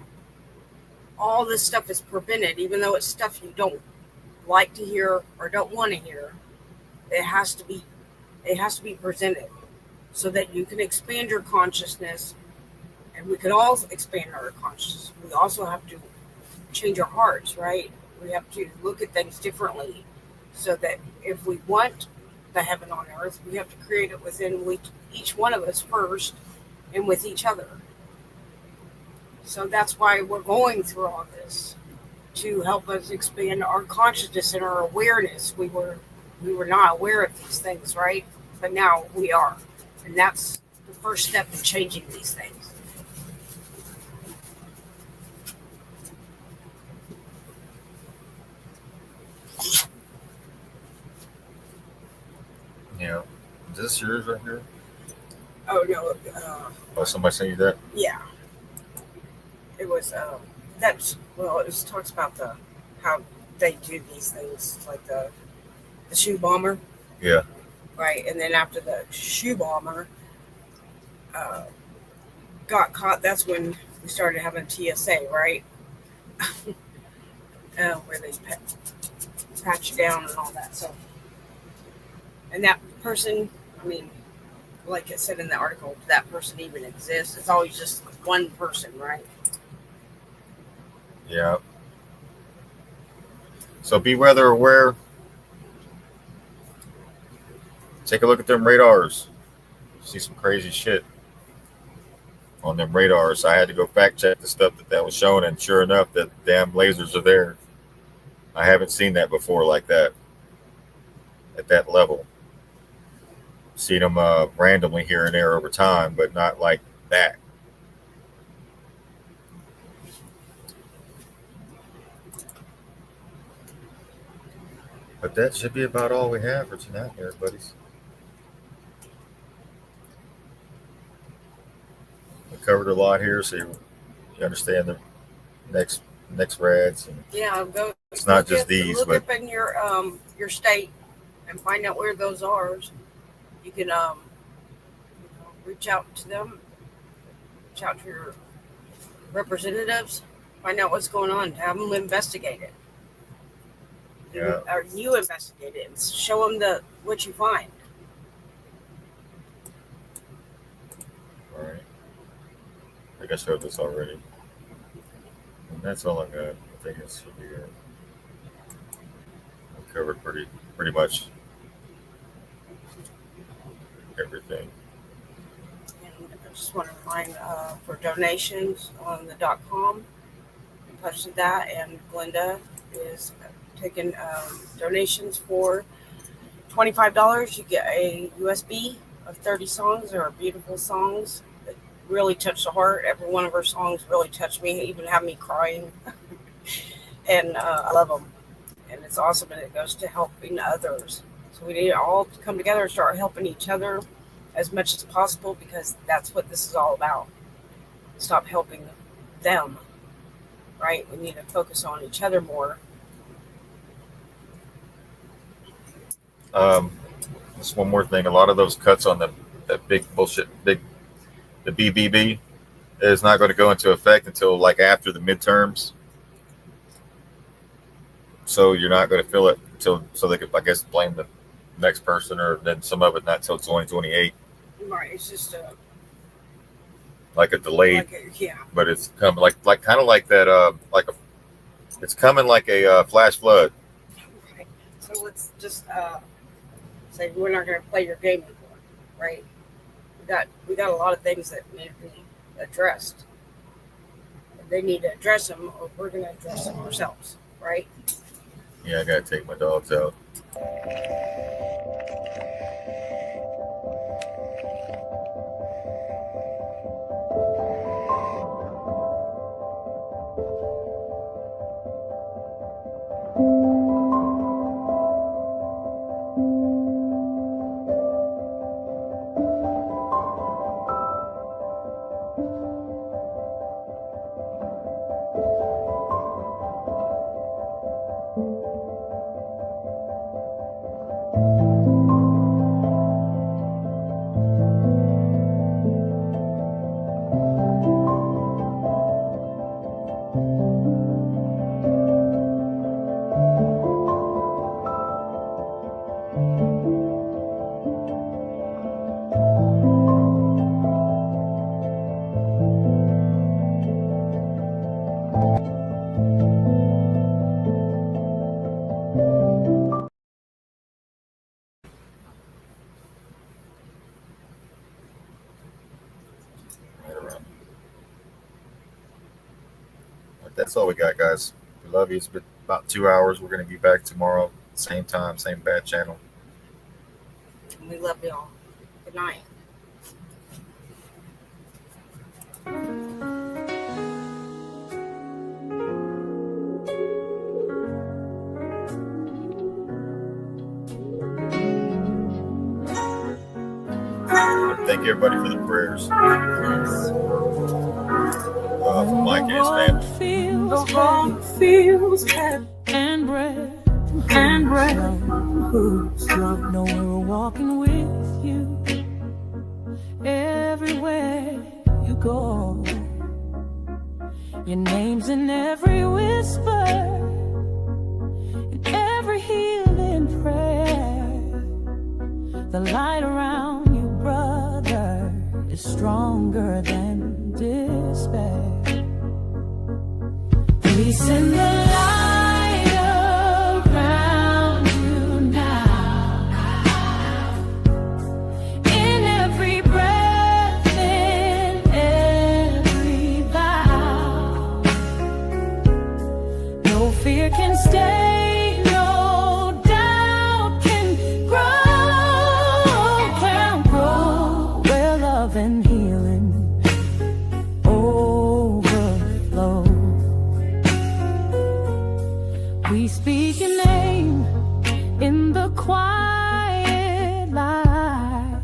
all this stuff is prevented, even though it's stuff you don't like to hear or don't want to hear. It has to be presented so that you can expand your consciousness, and we can all expand our consciousness. We also have to change our hearts, right? We have to look at things differently so that if we want the heaven on earth, we have to create it within each one of us first and with each other. So that's why we're going through all this, to help us expand our consciousness and our awareness. We were not aware of these things, right? But now we are. And that's the first step in changing these things. Yeah. Is this yours right here? Oh, no. Oh, somebody sent you that? Yeah. It was, it just talks about how they do these things, like the shoe bomber. Yeah. Right. And then after the shoe bomber got caught, that's when we started having TSA, right? Where they patch you down and all that. So, and that person, I mean, like it said in the article, that person even exists. It's always just one person, right? Yeah. So be weather aware. Take a look at them radars. See some crazy shit on them radars. I had to go fact check the stuff that was showing, and sure enough, the damn lasers are there. I haven't seen that before like that, at that level. Seen them randomly here and there over time, but not like that. But that should be about all we have for tonight here, buddies. We covered a lot here, so you understand the next rads. And yeah, it's not just these, look but up in your state and find out where those are. You can reach out to them, reach out to your representatives, find out what's going on, have them investigate it. Yeah. Or you investigate it and show them what you find. All right. I think I showed this already. And that's all I got. I think it should be we covered pretty much everything. And I just want to remind for donations on the .com. I posted that, and Glenda is taking donations for $25. You get a USB of 30 songs that are beautiful songs that really touch the heart. Every one of her songs really touched me, even have me crying. And I love them. And it's awesome, and it goes to helping others. So we need to all come together and start helping each other as much as possible, because that's what this is all about. Stop helping them, right? We need to focus on each other more. Just one more thing. A lot of those cuts on that big bullshit, the BBB is not going to go into effect until like after the midterms. So you're not going to feel it until, so they could, I guess, blame the next person, or then some of it not till 2028. Right, it's just like a delayed, yeah. But it's coming like kind of like that, it's coming like a flash flood. Right. So let's just say we're not going to play your game anymore, right? We got a lot of things that need to be addressed. They need to address them, or we're going to address them ourselves, right? Yeah, I gotta take my dogs out. That's all we got, guys. We love you. It's been about 2 hours. We're going to be back tomorrow, same time, same bad channel. We love y'all. Good night. Thank everybody for the prayers. For Mike and his family. The heart feels heavy and bread. Know we're walking with you everywhere you go. Your name's in every whisper, in every healing prayer. The light around you, brother, is stronger than despair. We send the light around you now, in every breath, in every vow. No fear can stay, no doubt can grow, where love and healing overflow. We speak your name in the quiet light,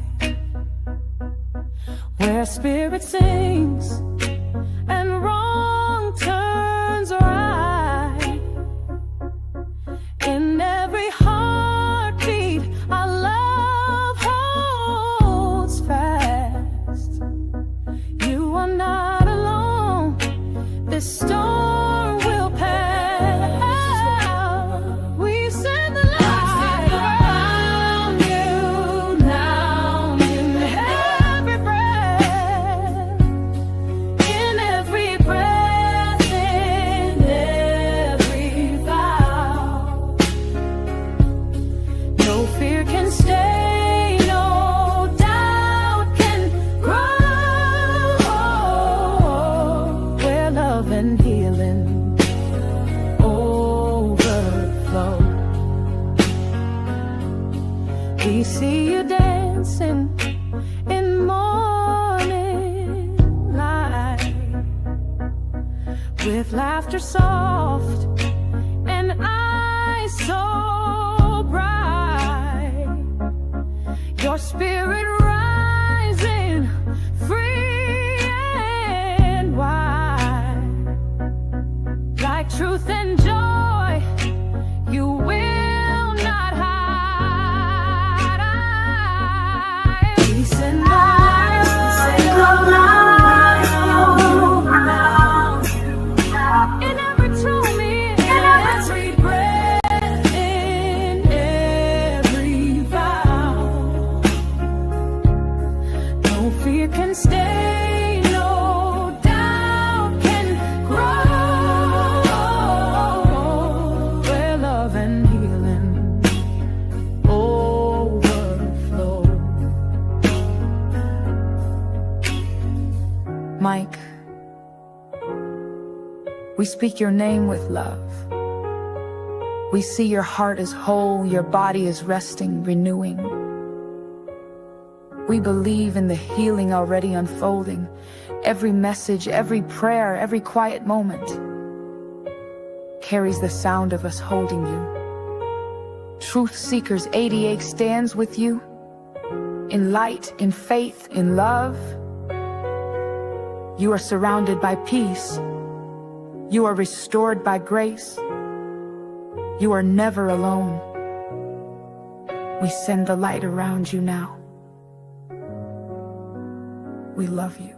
where spirit sings and wrong turns right. In every heartbeat, our love holds fast. You are not alone. This storm will pass. We send the light around you now, in every breath, in every breath, in every vow. No fear can stay, no doubt can grow, where love and healing overflow. We see you dancing in morning light, with laughter soft and eyes so bright. Your spirit rising free and wide, like truth and joy you will not hide. We send the light around you now, in every tomb, in every breath, in every vow. No fear can stay, no doubt can grow, where love and healing overflow. Mike, we speak your name with love. We see your heart is whole, your body is resting, renewing. We believe in the healing already unfolding. Every message, every prayer, every quiet moment carries the sound of us holding you. Truth Seekers 88 stands with you, in light, in faith, in love. You are surrounded by peace. You are restored by grace. You are never alone. We send the light around you now. We love you.